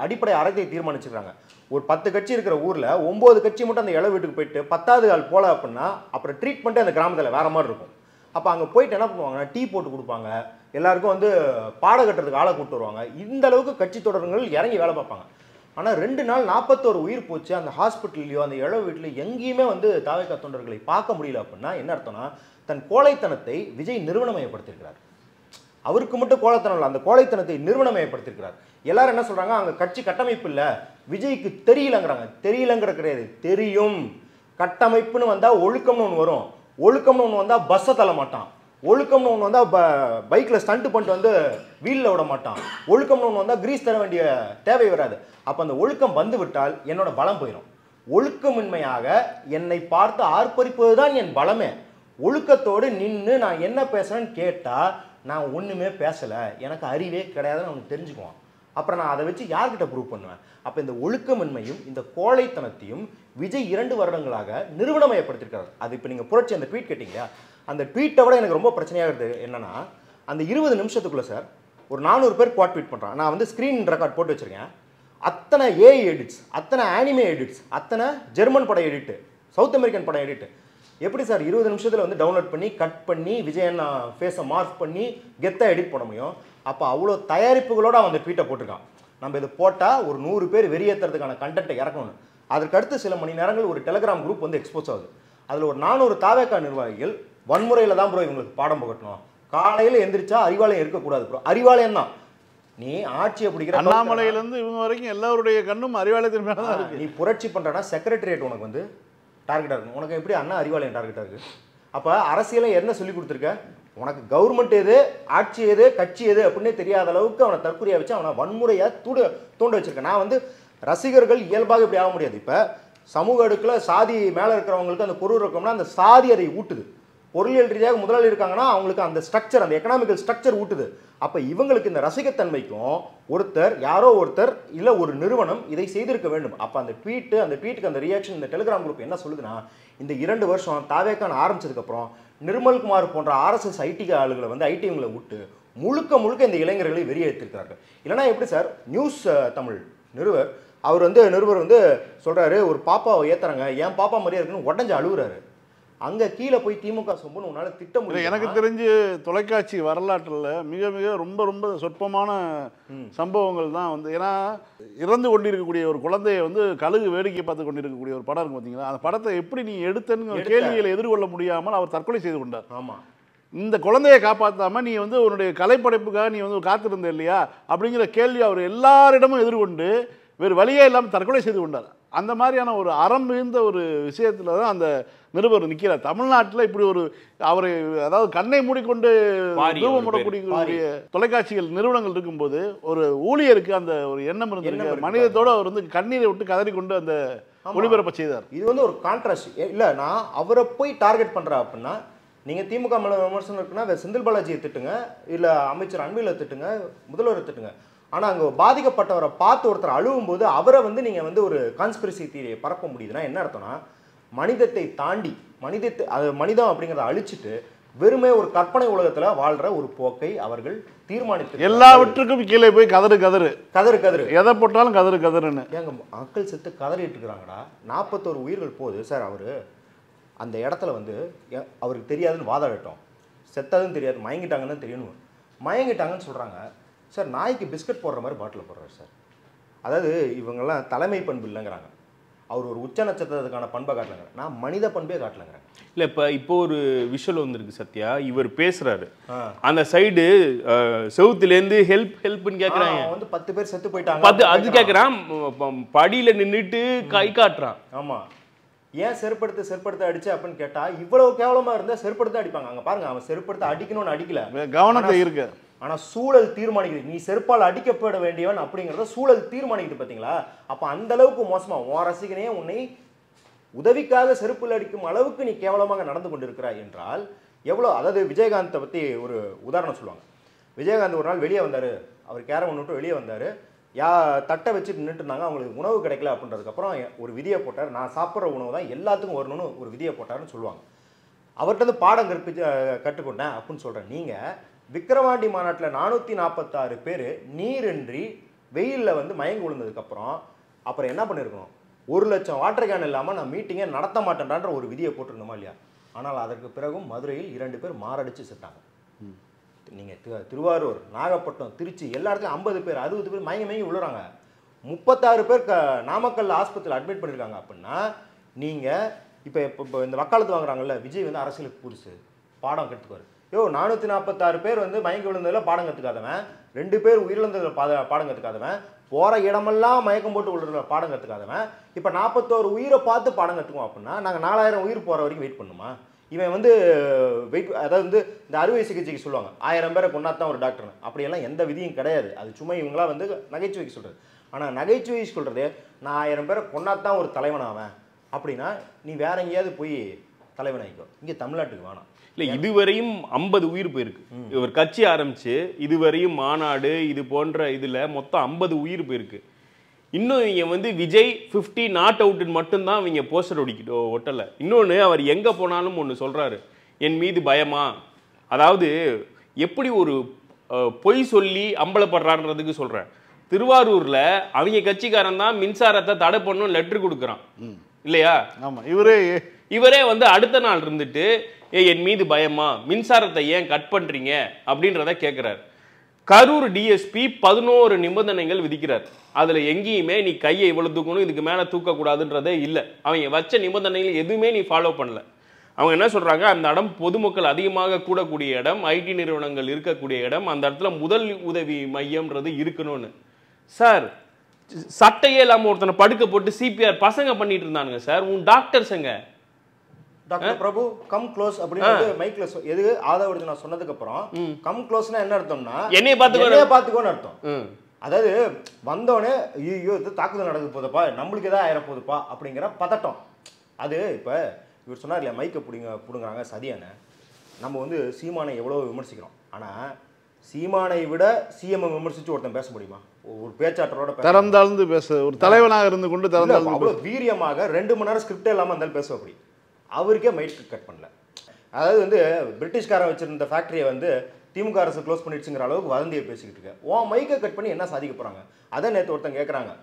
அடிப்படை அறத்தை தீர்மானிச்சுக்கிறாங்க. ஒரு 10 கட்சி இருக்கிற ஊரில் 9 கட்சி மட்டும் அந்த இளவு வீட்டுக்கு போயிட்டு 10வது ஆள் போல அப்படின்னா அப்புறம் ட்ரீட்மெண்ட்டு அந்த கிராமத்தில் வேறு மாதிரி இருக்கும். அப்போ அங்கே போயிட்டு என்ன பண்ணுவாங்கன்னா டீ போட்டு கொடுப்பாங்க, எல்லாருக்கும் வந்து பாடம் கட்டுறதுக்கு ஆளை கூப்பிட்டு வருவாங்க. இந்த அளவுக்கு கட்சி தொடர்கள் இறங்கி வேலை பார்ப்பாங்க. ஆனால் 2 நாள் 41 உயிர் போச்சு, அந்த ஹாஸ்பிட்டல்லையோ அந்த இளவு வீட்டில் எங்கேயுமே வந்து தாவேகா தொண்டர்களை பார்க்க முடியல அப்படின்னா என்ன அர்த்தம்னா, தன் கோழைத்தனத்தை விஜய் நிறுவனமயப்படுத்தியிருக்கிறார். அவருக்கு மட்டும் கோழைத்தனம் இல்லை, அந்த கோழைத்தனத்தை நிறுவனமயப்படுத்தியிருக்கிறார். எல்லாரும் என்ன சொல்கிறாங்க, அங்கே கட்சி கட்டமைப்பு இல்லை, விஜய்க்கு தெரியலங்கிறாங்க. தெரியலங்கிற கிடையாது, தெரியும். கட்டமைப்புன்னு வந்தால் ஒழுக்கம்னு ஒன்று வரும், ஒழுக்கம்னு ஒன்று வந்தால் பஸ்ஸை தள்ள மாட்டான், ஒழுக்கம்னு ஒன்று வந்தால் பைக்கில் ஸ்டண்ட்டு பண்ணிட்டு வந்து வீலில் விட மாட்டான், ஒழுக்கம்னு ஒன்று வந்தால் கிரீஸ் தர வேண்டிய தேவை வராது. அப்போ அந்த ஒழுக்கம் வந்து விட்டால் என்னோட பலம் போயிடும். ஒழுக்கமின்மையாக என்னை பார்த்து ஆர்ப்பரிப்பது தான் என் பலமே. ஒழுக்கத்தோடு நின்று நான் என்ன பேசுகிறேன்னு கேட்டால் நான் ஒன்றுமே பேசலை, எனக்கு அறிவே கிடையாதுன்னு அவனுக்கு தெரிஞ்சுக்குவான். அப்புறம் நான் அதை வச்சு யார்கிட்ட ப்ரூவ் பண்ணுவேன்? அப்போ இந்த ஒழுக்கமின்மையும் இந்த கோழைத்தனத்தையும் விஜய் 2 வருடங்களாக நிறுவனமயப்படுத்திருக்காரு. அது இப்போ நீங்கள் புரட்சி அந்த ட்வீட் கேட்டீங்க, அந்த ட்வீட்டை விட எனக்கு ரொம்ப பிரச்சனையாக இருக்குது என்னன்னா, அந்த 20 நிமிஷத்துக்குள்ளே சார் ஒரு 400 பேர் குவாட் ட்வீட் பண்ணுறான். நான் வந்து ஸ்க்ரீன் ரெக்கார்ட் போட்டு வச்சுருக்கேன். அத்தனை ஏஐ எடிட்ஸ், அத்தனை ஆனிமே எடிட்ஸ், அத்தனை ஜெர்மன் படம் எடிட்டு, சவுத் அமெரிக்கன் படம் எடிட்டு. எப்படி சார் 20 நிமிஷத்தில் வந்து டவுன்லோட் பண்ணி கட் பண்ணி விஜயன் ஃபேஸை மார்க் பண்ணி கெத்தாக எடிட் பண்ண முடியும்? அப்போ அவ்வளோ தயாரிப்புகளோடு அவன் அந்த ட்வீட்டை போட்டிருக்கான். நம்ம இதை போட்டால் ஒரு 100 பேர் வெறியேற்றுறதுக்கான கண்டென்ட்டை இறக்கணும். அதற்கடுத்து சில மணி நேரங்கள் ஒரு டெலிகிராம் குரூப் வந்து எக்ஸ்போஸ் ஆகுது. அதில் ஒரு 400 தாவேகா நிர்வாகிகள் வன்முறையில் தான் ப்ரோ இவங்களுக்கு பாடம் புகட்டணும், காலையில் எந்திரிச்சா அறிவாலயம் இருக்கக்கூடாது ப்ரோ, அறிவாலயம் தான் நீ ஆட்சியை பிடிக்கிற அண்ணாமலையிலேருந்து இவங்க வரைக்கும் எல்லாருடைய கண்ணும் அறிவாலயத்தின் மேலே தான் இருக்குது. நீ புரட்சி பண்ணுறனா செக்ரட்டரியேட் உனக்கு வந்து டார்கெட்டாக இருக்கும். உனக்கு எப்படி அண்ணா அறிவாலயம் டார்கெட்டாக இருக்குது? அப்போ அரசியலை என்ன சொல்லி கொடுத்துருக்க? உனக்கு கவர்மெண்ட் எது, ஆட்சி எது, கட்சி எது அப்படின்னே தெரியாத அளவுக்கு அவனை தற்கொலையாக வச்சு அவனை வன்முறையாக தூண்ட வச்சுருக்கேன். நான் வந்து ரசிகர்கள் இயல்பாக இப்படி ஆக முடியாது. இப்போ சமூக அடுக்கில் சாதி மேலே இருக்கிறவங்களுக்கு அந்த பொருள் இருக்கோம்னா அந்த சாதி அதை ஊட்டுது. பொருளியல் ரீதியாக முதலாளி இருக்காங்கன்னா அவங்களுக்கு அந்த ஸ்ட்ரக்சர், அந்த எக்கனாமிக்கல் ஸ்ட்ரக்சர் ஊட்டுது. அப்போ இவங்களுக்கு இந்த ரசிகத்தன்மைக்கும் யாரோ ஒருத்தர் இல்லை ஒரு நிறுவனம் இதை செய்திருக்க வேண்டும். அப்போ அந்த ட்வீட்டுக்கு அந்த ரியாக்ஷன் இந்த டெலிகிராம் குரூப் என்ன சொல்லுதுன்னா, இந்த 2 வருஷம் தாவேக்கான ஆரம்பிச்சதுக்கப்புறம் நிர்மல்குமார் போன்ற RSS ஐடி ஆளுகளை வந்து ஐடிங்களை விட்டு முழுக்க முழுக்க இந்த இளைஞர்களை வெறியேற்றிருக்கிறார்கள். இல்லைனா எப்படி சார் நியூஸ் தமிழ் நிருபர் வந்து சொல்றாரு ஒரு பாப்பாவை ஏத்துறாங்க, என் பாப்பா மாதிரியா இருக்குன்னு உடஞ்சு அழுகுறாரு. அங்க கீழே போய் திமுக சொம்புன்னு உன்னால திட்ட முடியும். எனக்கு தெரிஞ்சு தொலைக்காட்சி வரலாற்றில் மிக மிக ரொம்ப ரொம்ப சொற்பமான சம்பவங்கள் தான் வந்து, ஏன்னா இறந்து கொண்டிருக்கக்கூடிய ஒரு குழந்தைய வந்து கழுகு வேடிக்கை பார்த்து கொண்டிருக்கக்கூடிய ஒரு படம் இருக்கு பார்த்தீங்களா, அந்த படத்தை எப்படி நீ எடுத்தன்னு கேள்விகளை எதிர்கொள்ள முடியாமல் அவர் தற்கொலை செய்து கொண்டார். ஆமா, இந்த குழந்தையை காப்பாற்றாம நீ வந்து உன்னுடைய கலைப்படைப்புக்காக நீ வந்து காத்திருந்த இல்லையா அப்படிங்கிற கேள்வி அவர் எல்லாரிடமும் எதிர்கொண்டு வேறு வழியே இல்லாமல் தற்கொலை செய்து கொண்டார். அந்த மாதிரியான ஒரு அறம் மிகுந்த ஒரு விஷயத்தில் தான் அந்த நிருபர் நிற்கிறார். தமிழ்நாட்டில் இப்படி ஒரு அவரை அதாவது கண்ணை மூடிக்கொண்டு ரூபமுடக்கூடிய தொலைக்காட்சிகள் நிறுவனங்கள் இருக்கும்போது ஒரு ஊழியருக்கு அந்த ஒரு எண்ணம் இருந்திருக்கு, மனிதத்தோடு அவர் வந்து கண்ணீரை விட்டு கதறி கொண்டு அந்த ஒளிபரப்ப செய்தார். இது வந்து ஒரு கான்ட்ராஸ்ட். இல்லை நான் அவரை போய் டார்கெட் பண்ணுறேன் அப்படின்னா, நீங்கள் திமுக மேலே விமர்சனம் இருக்குன்னா செந்தில் பாலாஜியை திட்டுங்க, இல்லை அமைச்சர் அன்பிலை திட்டுங்க, முதல்வரை திட்டுங்க. ஆனால் அங்கே பாதிக்கப்பட்டவரை பார்த்து ஒருத்தர் அழுவும் போது அவரை வந்து நீங்கள் வந்து ஒரு கான்ஸ்பிரசி தியரியை பரப்ப முடியுதுன்னா என்ன அர்த்தம்னா, மனிதத்தை தாண்டி மனிதம் அப்படிங்கிறத அழிச்சிட்டு வெறுமே ஒரு கற்பனை உலகத்தில் வாழ்கிற ஒரு போக்கை அவர்கள் தீர்மானித்து எல்லாவற்றுக்கும் கீழே போய் கதறு எதை போட்டாலும் கதறுன்னு ஏங்க மக்கள் செத்து கதறிட்டு இருக்கிறாங்கடா. 41 உயிர்கள் போகுது சார். அவர் அந்த இடத்துல வந்து அவருக்கு தெரியாதுன்னு வாதாடட்டும், செத்ததுன்னு தெரியாது, மயங்கிட்டாங்கன்னு தான் தெரியணும். மயங்கிட்டாங்கன்னு சொல்கிறாங்க சார். நாய்க்கு பிஸ்கட் போடுற மாதிரி பாட்டில் போடுறாரு சார். அதாவது இவங்கெல்லாம் தலைமை பண்பு இல்லைங்கிறாங்க. அவர் ஒரு உச்ச நட்சத்திரத்துக்கான பண்பை காட்டலங்க, நான் மனித பண்பே காட்டலங்கிறேன். இல்லை இப்போ ஒரு விஷயம் வந்திருக்கு சத்யா, இவர் பேசுறாரு அந்த சைடு செவுத்துலேருந்து ஹெல்ப்னு கேட்குறாங்க, வந்து 10 பேர் செத்து போயிட்டாங்க அது கேட்குறான், படியில் நின்றுட்டு கை காட்டுறான். ஆமாம், ஏன் செருப்படுத்த அடிச்சு அப்படின்னு கேட்டா, இவ்வளவு கேவலமா இருந்தா செருப்படுத்த அடிப்பாங்க. அங்க பாருங்க, அவன் செருப்படுத்த அடிக்கணும்னு அடிக்கல, கவனத்தை இருக்கு. ஆனா சூழல் தீர்மானிக்குது, நீ செருப்பால் அடிக்கப்பட வேண்டியவன் அப்படிங்கிறத சூழல் தீர்மானிக்குது. பாத்தீங்களா? அப்ப அந்த அளவுக்கு மோசமா உன் ரசிகனே உன்னை உதவிக்காக செருப்பில் அடிக்கும் அளவுக்கு நீ கேவலமாக நடந்து கொண்டிருக்கிறாய் என்றால் எவ்வளோ. அதாவது விஜயகாந்தை பத்தி ஒரு உதாரணம் சொல்லுவாங்க. விஜயகாந்த் ஒரு நாள் வெளியே வந்தாரு, அவர் கேரம் விட்டு வெளியே வந்தாரு, தட்டை வச்சுட்டு நின்றுட்டு இருந்தாங்க, அவங்களுக்கு உணவு கிடைக்கல அப்படின்றதுக்கப்புறம் ஒரு விதியை போட்டார், நான் சாப்பிட்ற உணவு தான் எல்லாத்துக்கும் வரணும்னு ஒரு விதியை போட்டாருன்னு சொல்லுவாங்க. அவர்கிட்ட பாடம் கற்றுக்கொண்டேன் அப்படின்னு சொல்கிறேன். நீங்கள் விக்கிரவாண்டி மாநாட்டில் 446 பேர் நீரின்றி வெயிலில் வந்து மயங்கி விழுந்ததுக்கப்புறம் அப்புறம் என்ன பண்ணியிருக்கணும், 1 லட்சம் வாட்டர் கேன் இல்லாமல் நான் மீட்டிங்கே நடத்த மாட்டேன்றான்ற ஒரு விதியை போட்டிருந்தோமா இல்லையா? ஆனால் அதற்கு பிறகும் மதுரையில் 2 பேர் மாரடிச்சு செத்தாங்க. நீங்கள் திருவாரூர், நாகப்பட்டினம், திருச்சி எல்லா இடத்துலையும் 50 பேர் 60 பேர் மயங்கி விழுறாங்க. 36 பேர் நாமக்கல் ஆஸ்பத்திரியில் அட்மிட் பண்ணியிருக்காங்க. அப்படின்னா நீங்கள் இப்போ இந்த வக்காலத்து வாங்குறாங்கல்ல, விஜய் வந்து அரசியலுக்கு புதுசு, பாடம் கற்றுக்குவார். 446 பேர் வந்து மயங்கி விழுந்ததில் பாடம் கற்றுக்காதவன், 2 பேர் உயிரிழந்ததில் பாடம் கற்றுக்காதவன், போகிற இடமெல்லாம் மயக்கம் போட்டு விழுற பாடம் கற்றுக்காதவன், இப்போ 41 உயிரை பார்த்து பாடம் கற்றுக்குவோம். அப்படின்னா நாங்கள் 4000 உயிர் போகிற வரைக்கும் வெயிட் பண்ணுமா? இவன் வந்து அதாவது வந்து இந்த அறுவை சிகிச்சைக்கு சொல்லுவாங்க 1000 பேரை கொண்டாதான் ஒரு டாக்டர்னு, அப்படியெல்லாம் எந்த விதியும் கிடையாது. அது சும்மா இவங்களா வந்து நகைச்சுவைக்கு சொல்கிறது. ஆனால் நகைச்சுவை சொல்கிறது, நான் 1000 பேரை கொண்டாதான் ஒரு தலைவனாவேன் அப்படின்னா நீ வேற எங்கேயாவது போய் தலைவனாயிக்கோ, இங்கே தமிழ்நாட்டுக்கு வேணாம். இல்லை, இதுவரையும் 50 உயிர் போயிருக்கு. இவர் கட்சி ஆரம்பிச்சு இதுவரையும் மாநாடு இது போன்ற இதில் மொத்தம் 50 உயிர் போயிருக்கு. இன்னும் இவங்க வந்து விஜய் 50 நாட் அவுட்டுன்னு மட்டும்தான் இவங்க போஸ்டர் ஒட்டலை. இன்னொன்று, அவர் எங்கே போனாலும் ஒன்று சொல்கிறாரு, என் மீது பயமா. அதாவது எப்படி ஒரு பொய் சொல்லி அம்பலப்படுறான்றதுக்கு சொல்கிறேன். திருவாரூரில் அவங்க கட்சிக்காரன் தான் மின்சாரத்தை தடை பண்ணணும் லெட்டர் கொடுக்குறான் இல்லையா? ஆமாம், இவரே வந்து அடுத்த நாள் இருந்துட்டு என் மீது பயமா, மின்சாரத்தை ஏன் கட் பண்ணுறீங்க அப்படின்றத கேட்குறாரு. கரூர் டிஎஸ்பி 11 நிபந்தனைகள் விதிக்கிறார். அதில் எங்கேயுமே நீ கையை இவ்வளோ தூக்கணும், இதுக்கு மேலே தூக்கக்கூடாதுன்றதே இல்லை. அவங்க வச்ச நிபந்தனைகள் எதுவுமே நீ ஃபாலோ பண்ணல. அவங்க என்ன சொல்கிறாங்க, அந்த இடம் பொதுமக்கள் அதிகமாக கூடக்கூடிய இடம், ஐடி நிறுவனங்கள் இருக்கக்கூடிய இடம், அந்த இடத்துல முதல் உதவி மையம்ன்றது இருக்கணும்னு. சார், சட்டையே இல்லாமல் ஒருத்தனை படுக்க போட்டு சிபிஆர் பசங்க பண்ணிட்டு இருந்தானுங்க சார். உன் டாக்டர்ஸுங்க டாக்டர் பிரபு கம் க்ளோஸ் அப்படின்னு மைக்ல எது ஆதரவு நான் சொன்னதுக்கு அப்புறம் கம் க்ளோஸ்னா என்ன அர்த்தம்னா என்னைய பார்த்துக்கோன்னு அர்த்தம். அதாவது வந்தோடனே ஐயோ இது தாக்குதல் நடக்க போதுப்பா, நம்மளுக்கு எதாவது ஆயிர போதுப்பா அப்படிங்கிற பதட்டம். அது இப்போ இவர் சொன்னார் இல்லையா, மைக்கை பிடுங்குறாங்க சதியான. நம்ம வந்து சீமானை எவ்வளோ விமர்சிக்கிறோம், ஆனால் சீமானை விட சிஎம் விமர்சித்து ஒருத்தன் பேச முடியுமா? ஒரு பேச்சாற்றலோட திறந்தாழ்ந்து பேச, ஒரு தலைவனாக இருந்து கொண்டு திறந்தாழ்ந்து அவ்வளோ வீரியமாக 2 மணி நேரம் ஸ்கிரிப்டே இல்லாமல் இருந்தாலும் பேசுவோம். அப்படி அவருக்கே மைக் கட் பண்ணல. அதாவது வந்து பிரிட்டிஷ்காரன் வச்சுருந்த ஃபேக்ட்ரியை வந்து திமுக அரசு க்ளோஸ் பண்ணிடுச்சுங்கிற அளவுக்கு வதந்தியை பேசிக்கிட்டு இருக்க. உன் மைக்கை கட் பண்ணி என்ன சாதிக்க போகிறாங்க? அதான் நேற்று ஒருத்தங்க கேட்குறாங்க,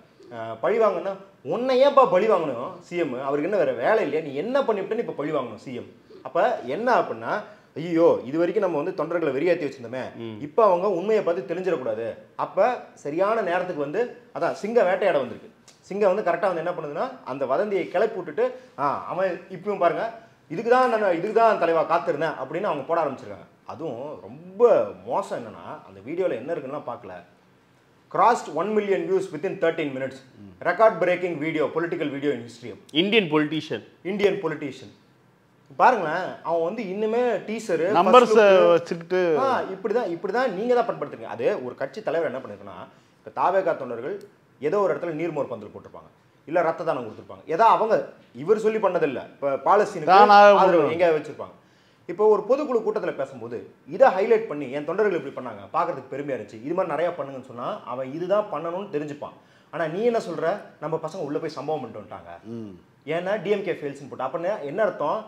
பழி வாங்கினா உன்னை ஏன்ப்பா பழி வாங்கணும் சிஎம்? அவருக்கு என்ன வேறு வேலை இல்லையா? நீ என்ன பண்ணிவிட்டேன்னு இப்போ பழி வாங்கணும் சிஎம்? அப்போ என்ன அப்படின்னா, ஐயோ இது வரைக்கும் நம்ம வந்து தொண்டர்களை வெறியாற்றி வச்சிருந்தோமே, இப்போ அவங்க உண்மையை பார்த்து தெரிஞ்சிடக்கூடாது. அப்போ சரியான நேரத்துக்கு வந்து அதான் சிங்க வேட்டையாட வந்திருக்கு. சிங்கம் வந்து கரெக்டாக வந்து என்ன பண்ணுதுன்னா அந்த வதந்தியை கிளப்பி விட்டுட்டு அவன் இப்பயும் பாருங்கள் இதுக்கு தான் தலைவா காத்திருந்தேன் அப்படின்னு அவங்க போட ஆரம்பிச்சிருக்காங்க. அதுவும் ரொம்ப மோசம் என்னன்னா, அந்த வீடியோவில் என்ன இருக்குன்னா பார்க்கல, crossed 1 million views within 13 minutes, record breaking video, political video in history. Indian politician பாருங்களேன், அவன் வந்து இன்னுமே டீசர் நம்பர்ஸ் வச்சுக்கிட்டு இப்படிதான் நீங்க தான் பண்படுத்துறீங்க. அது ஒரு கட்சி தலைவர் என்ன பண்ணிருக்குன்னா, இப்போ தாவேகா தொண்டர்கள் ஏதோ ஒரு இடத்துல நீர்மோர் பந்தல் போட்டிருப்பாங்க, இல்ல ரத்த தானம் கொடுத்துருப்பாங்க, ஏதோ அவங்க இவர் சொல்லி பண்ணதில்லை, இப்போ பாலஸ்தீனுக்கு எங்க வச்சிருப்பாங்க. இப்போ ஒரு பொதுக்குழு கூட்டத்தில் பேசும்போது இதை ஹைலைட் பண்ணி என் தொண்டர்கள் இப்படி பண்ணாங்க, பார்க்கறதுக்கு பெருமையா இருந்துச்சு, இது மாதிரி நிறைய பண்ணுங்கன்னு சொன்னா அவன் இதுதான் பண்ணணும்னு தெரிஞ்சுப்பான். ஆனா நீ என்ன சொல்ற, நம்ம பசங்க உள்ள போய் சம்பவம் பண்ணிட்டு வந்துட்டாங்க, ஏன்னா டிஎம்கே ஃபெயில்ஸ்னு போட்டு. அப்ப என்ன அர்த்தம்?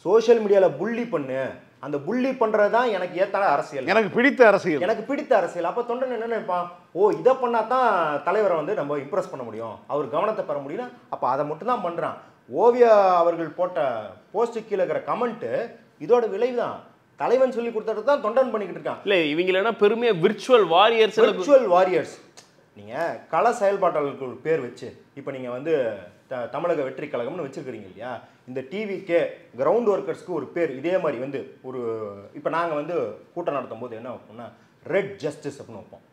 சோஷியல் மீடியால புள்ளி பண்ணு, அந்த புள்ளி பண்றதுதான் எனக்கு ஏத்தான அரசியல், எனக்கு பிடித்த அரசியல். அப்ப தொண்டன் என்ன நினைப்பான், ஓ இதை பண்ணா தான் தலைவரை வந்து நம்ம இம்ப்ரெஸ் பண்ண முடியும், அவர் கவனத்தை பெற முடியும், அப்ப அதை மட்டும் தான் பண்றான். ஓவியா அவர்கள் போட்ட போஸ்ட் கீழே இருக்கிற கமெண்ட் இதோட விளைவுதான். தலைவன் சொல்லி கொடுத்தது தான் தொண்டன் பண்ணிக்கிட்டு இருக்கான். இல்ல இவங்க பெருமையா விர்ச்சுவல் வாரியர்ஸ் நீங்க கள செயல்பாட்டாளர்களுக்கு ஒரு பேர் வச்சு இப்போ நீங்க வந்து தமிழக வெற்றி கழகம்னு வச்சிருக்கிறீங்க இல்லையா, இந்த டிவிக்கே கிரவுண்ட் ஒர்க்கர்ஸ்க்கு ஒரு பேர் இதே மாதிரி வந்து ஒரு இப்போ நாங்கள் வந்து கூட்டம் நடத்தும் போது என்ன வைப்போம்னா ரெட் ஜஸ்டிஸ் அப்படின்னு வைப்போம்,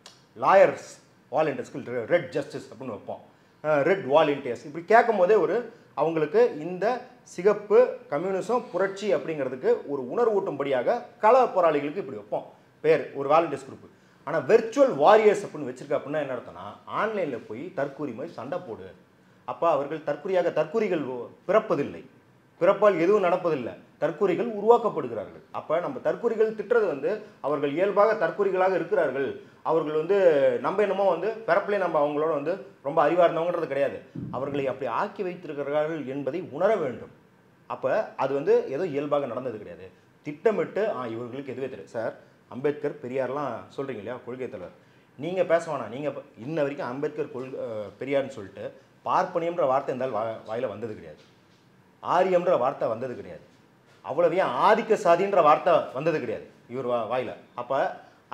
லாயர்ஸ் வாலண்டியர்ஸ்க்கு ரெட் ஜஸ்டிஸ் அப்படின்னு வைப்போம், ரெட் வாலண்டியர்ஸ் இப்படி கேட்கும் போதே ஒரு அவங்களுக்கு இந்த சிகப்பு கம்யூனிசம் புரட்சி அப்படிங்கிறதுக்கு ஒரு உணர்வூட்டும்படியாக கள போராளிகளுக்கு இப்படி வைப்போம் பேர், ஒரு வாலண்டியர்ஸ் குரூப். ஆனால் வெர்ச்சுவல் வாரியர்ஸ் அப்படின்னு வச்சிருக்க அப்படின்னா என்ன அர்த்தம்னா, ஆன்லைனில் போய் தற்கூரி மாதிரி சண்டை போடு. அப்போ அவர்கள் தற்கூரிகள் பிறப்பதில்லை, பிறப்பால் எதுவும் நடப்பதில்லை, தற்கூரிகள் உருவாக்கப்படுகிறார்கள். அப்போ நம்ம தற்கூரிகள் திட்டுறது வந்து அவர்கள் இயல்பாக தற்கூரிகளாக இருக்கிறார்கள், அவர்கள் வந்து நம்ம என்னமோ வந்து பிறப்பிலே நம்ம அவங்களோட வந்து ரொம்ப அறிவாக இருந்தவங்கிறது கிடையாது, அவர்களை அப்படி ஆக்கி வைத்திருக்கிறார்கள் என்பதை உணர வேண்டும். அப்போ அது வந்து ஏதோ இயல்பாக நடந்தது கிடையாது. திட்டமிட்டு இவர்களுக்கு எதுவே தெரியும். சார் அம்பேத்கர் பெரியார்லாம் சொல்கிறீங்க இல்லையா கொள்கை தலைவர், நீங்கள் பேச வேணாம், நீங்கள் இன்ன வரைக்கும் அம்பேத்கர் பெரியார்னு சொல்லிட்டு பார்ப்பனியம்ன்ற வார்த்தை இருந்தால் வாயில் வந்தது கிடையாது, ஆரியம்ன்ற வார்த்தை வந்தது கிடையாது, அவ்வளவே ஆதிக்க சாதின்ற வார்த்தை வந்தது கிடையாது இவர் வாயில். அப்போ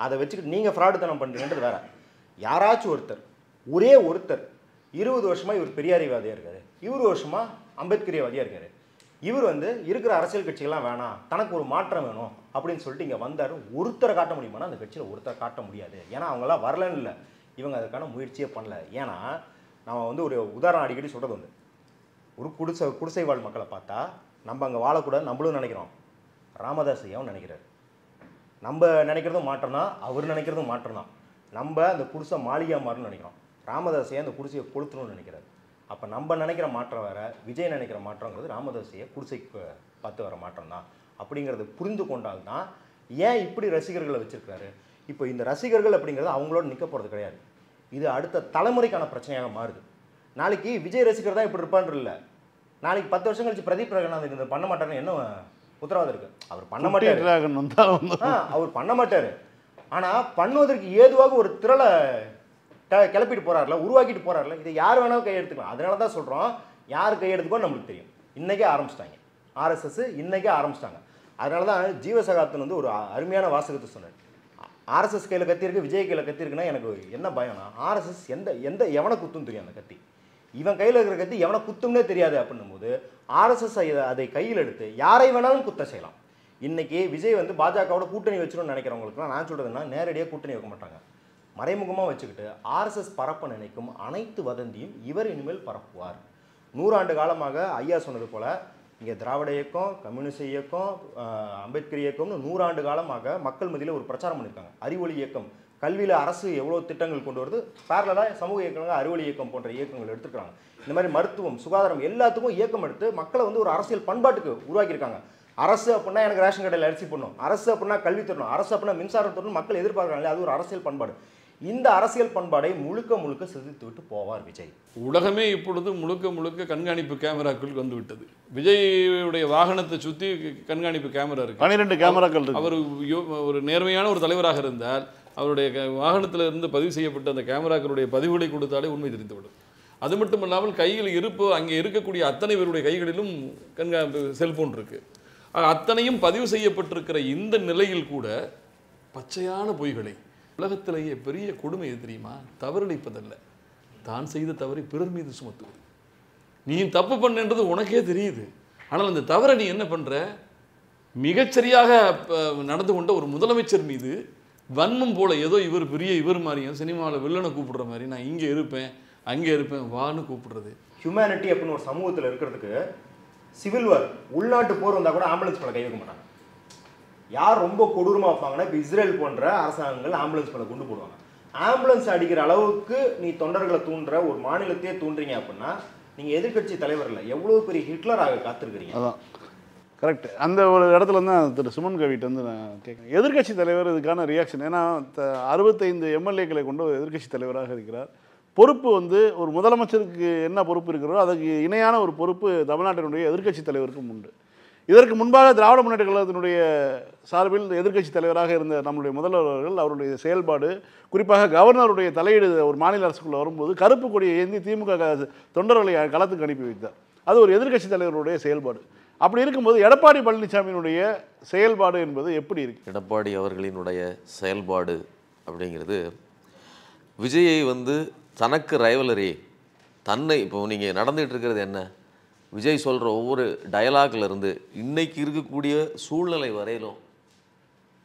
அதை வச்சுக்கிட்டு நீங்கள் ஃப்ராடுத்தனம் பண்ணுறீங்கன்றது வேற. யாராச்சும் ஒரே ஒருத்தர் 20 வருஷமாக இவர் பெரியாரிவாதியாக இருக்காரு, 20 வருஷமாக அம்பேத்கரியவாதியாக இருக்காரு, இவர் வந்து இருக்கிற அரசியல் கட்சிகள்லாம் வேணாம், தனக்கு ஒரு மாற்றம் வேணும் அப்படின்னு சொல்லிட்டு இங்கே வந்தார். ஒருத்தரை காட்ட முடியுமானா அந்த கட்சியில் ஒருத்தரை காட்ட முடியாது. ஏன்னா அவங்களாம் வரலன்னு இல்லை, இவங்க அதுக்கான முயற்சியே பண்ணல. ஏன்னா நம்ம வந்து ஒரு உதாரணம் அடிக்கடி சொல்கிறது வந்து, ஒரு குடிசை வாழ் மக்களை பார்த்தா நம்ம அங்கே வாழக்கூடாது நம்மளும் நினைக்கிறோம், ராமதாஸ் ஐயாவும் நினைக்கிறார், நம்ம நினைக்கிறதும் மாற்றம் தான், அவர் நினைக்கிறதும் மாற்றம் தான். நம்ம அந்த குடிசை மாளிகா மாறுன்னு நினைக்கிறோம், ராமதாஸ் ஐயா அந்த குடிசையை கொளுத்தணும்னு நினைக்கிறார். அப்போ நம்ம நினைக்கிற மாற்றம் வேறு, விஜய் நினைக்கிற மாற்றங்கிறது ராமதாஸ் ஐயா குடிசைக்கு பார்த்து வர மாற்றம் தான் அப்படிங்கிறத புரிந்து கொண்டால்தான். ஏன் இப்படி ரசிகர்களை வச்சுருக்காரு? இப்போ இந்த ரசிகர்கள் அப்படிங்கிறது அவங்களோட நிற்க போகிறது கிடையாது, இது அடுத்த தலைமுறைக்கான பிரச்சனையாக மாறுது. நாளைக்கு விஜய் ரசிகர் தான் இப்படி இருப்பான்னு இல்லை, நாளைக்கு 10 வருஷம் கழிச்சு பிரதீப் ரங்கநாதன் இதை பண்ண மாட்டாருன்னு என்ன உத்தரவாதம் இருக்கு? அவர் பண்ண மாட்டார். ஆனால் பண்ணுவதற்கு ஏதுவாக ஒரு திரளை கிளப்பிட்டு போறாருல, உருவாக்கிட்டு போறாருல, இதை யார் வேணாலும் கையெடுத்துக்கலாம். அதனால தான் சொல்கிறோம், யார் கையெடுத்துக்கோ நம்மளுக்கு தெரியும். இன்றைக்கே ஆரம்பிச்சிட்டாங்க ஆர்எஸ்எஸ், இன்றைக்கே ஆரம்பிச்சிட்டாங்க. அதனால தான் ஜீவசகாப்தன் வந்து ஒரு அருமையான வாசகத்தை சொன்னார், ஆர்எஸ்எஸ் கையில் கத்தி இருக்கு, விஜய் கையில் கத்தி இருக்குன்னா எனக்கு என்ன பயம்னா, ஆர்எஸ்எஸ் எவனை குத்தும் தெரியும், அந்த கத்தி இவன் கையில் இருக்கிற கத்தி எவனை குத்தும்னே தெரியாது அப்படின்னும் போது ஆர்எஸ்எஸ் அதை கையில் எடுத்து யாரை வேணாலும் குத்த செய்யலாம். இன்னைக்கு விஜய் வந்து பாஜகவோட கூட்டணி வச்சிடணும்னு நினைக்கிறவங்களுக்குலாம் நான் சொல்றதுன்னா, நேரடியாக கூட்டணி வைக்க மாட்டாங்க, மறைமுகமாக வச்சுக்கிட்டு ஆர்எஸ்எஸ் பரப்ப நினைக்கும் அனைத்து வதந்தியும் இவர் இனிமேல் பரப்புவார். 100 ஆண்டு காலமாக ஐயா சொன்னது போல இங்கே திராவிட இயக்கம், கம்யூனிஸ்ட் இயக்கம், அம்பேத்கர் இயக்கம்னு 100 ஆண்டு காலமாக மக்கள் மத்தியில் ஒரு பிரச்சாரம் பண்ணியிருக்காங்க. அறிவொளி இயக்கம், கல்வியில் அரசு எவ்வளோ திட்டங்கள் கொண்டு வருது, பேரலாக சமூக இயக்கங்கள் அறிவொளி இயக்கம் போன்ற இயக்கங்கள் எடுத்துக்கிறாங்க. இந்த மாதிரி மருத்துவம், சுகாதாரம் எல்லாத்துக்கும் இயக்கம் எடுத்து மக்களை வந்து ஒரு அரசியல் பண்பாட்டுக்கு உருவாக்கியிருக்காங்க. அரசு அப்படின்னா எனக்கு ரேஷன் கடையில் அரிசி பண்ணணும், அரசு அப்படின்னா கல்வி தரணும், அரசு அப்படின்னா மின்சாரம் தரணும், மக்கள் எதிர்பார்க்குறாங்களே, அது ஒரு அரசியல் பண்பாடு. இந்த அரசியல் பண்பாடை முழுக்க முழுக்க சிதைத்து விட்டு போவார் விஜய். உலகமே இப்பொழுது முழுக்க முழுக்க கண்காணிப்பு கேமராக்கள் வந்து விட்டது. விஜயுடைய வாகனத்தை சுற்றி கண்காணிப்பு கேமரா இருக்கு. 12 கேமராக்கள் இருக்கு. அவர் ஒரு நேர்மையான ஒரு தலைவராக இருந்தால் அவருடைய வாகனத்தில் இருந்து பதிவு செய்யப்பட்ட அந்த கேமராக்களுடைய பதிவுகளை கொடுத்தாலே உண்மை தெரிந்துவிடும். அது மட்டும் இல்லாமல் கையில் அங்கே இருக்கக்கூடிய அத்தனை பேருடைய கைகளிலும் செல்போன் இருக்கு. அத்தனையும் பதிவு செய்யப்பட்டிருக்கிற இந்த நிலையில் கூட பச்சையான பொய்களை, உலகத்திலேயே பெரிய கொடுமை எது தெரியுமா? தவறளிப்பதல்ல, தான் செய்த தவறை பிறர் மீது சுமத்துவது. நீ தப்பு பண்ணன்றது உனக்கே தெரியுது, ஆனால் அந்த தவறை நீ என்ன பண்ற? மிகச்சரியாக நடந்து கொண்ட ஒரு முதலமைச்சர் மீது வன்மம் போல, ஏதோ இவர் மாதிரியும் சினிமாவில் வில்லனை கூப்பிடுற மாதிரி நான் இங்கே இருப்பேன் அங்கே இருப்பேன் வான்னு கூப்பிடுறது. ஹியூமனிட்டி அப்படின்னு ஒரு சமூகத்தில் இருக்கிறதுக்கு சிவில் வார், உள்நாட்டு போர் வந்தால் கூட ஆம்புலன்ஸ் மேலே கை வைக்க மாட்டாங்க. யார் ரொம்ப கொடூரமாக வைப்பாங்கன்னா, இப்போ இஸ்ரேல் போன்ற அரசாங்கங்கள் ஆம்புலன்ஸ் மேலே கொண்டு போடுவாங்க. ஆம்புலன்ஸ் அடிக்கிற அளவுக்கு நீ தொண்டர்களை தூண்டுற ஒரு மாநிலத்தையே தூண்டுறீங்க அப்படின்னா நீங்கள் எதிர்கட்சி தலைவர் இல்லை, எவ்வளோ பெரிய ஹிட்லராக காத்திருக்கிறீங்க. அதான் கரெக்ட். அந்த ஒரு இடத்துல தான் திரு சுமன் கவிட்ட வந்து நான் கேட்குறேன், எதிர்கட்சி தலைவர் இதுக்கான ரியாக்ஷன். ஏன்னா 65 எம்எல்ஏக்களை கொண்டு ஒரு எதிர்கட்சி தலைவராக இருக்கிறார். பொறுப்பு வந்து ஒரு முதலமைச்சருக்கு என்ன பொறுப்பு இருக்கிறதோ அதுக்கு இணையான ஒரு பொறுப்பு தமிழ்நாட்டினுடைய எதிர்க்கட்சி தலைவருக்கும் உண்டு. இதற்கு முன்பாக திராவிட முன்னேற்ற கழகத்தினுடைய சார்பில் எதிர்க்கட்சி தலைவராக இருந்த நம்முடைய முதல்வர்கள் அவருடைய செயல்பாடு, குறிப்பாக கவர்னருடைய தலையீடு ஒரு மாநில அரசுக்குள்ளே வரும்போது கருப்பு கொடியை ஏந்தி திமுக தொண்டர்களை களத்துக்கு அனுப்பி வைத்தார். அது ஒரு எதிர்க்கட்சி தலைவருடைய செயல்பாடு. அப்படி இருக்கும்போது எடப்பாடி பழனிசாமியினுடைய செயல்பாடு என்பது எப்படி இருக்கு? எடப்பாடி அவர்களினுடைய செயல்பாடு அப்படிங்கிறது, விஜயை வந்து தனக்கு ரைவலரி, தன்னை இப்போ நீங்கள் நடந்துகிட்டு இருக்கிறது என்ன, விஜய் சொல்கிற ஒவ்வொரு டயலாக்ல இருந்து இன்னைக்கு இருக்கக்கூடிய சூழ்நிலை வரையிலும்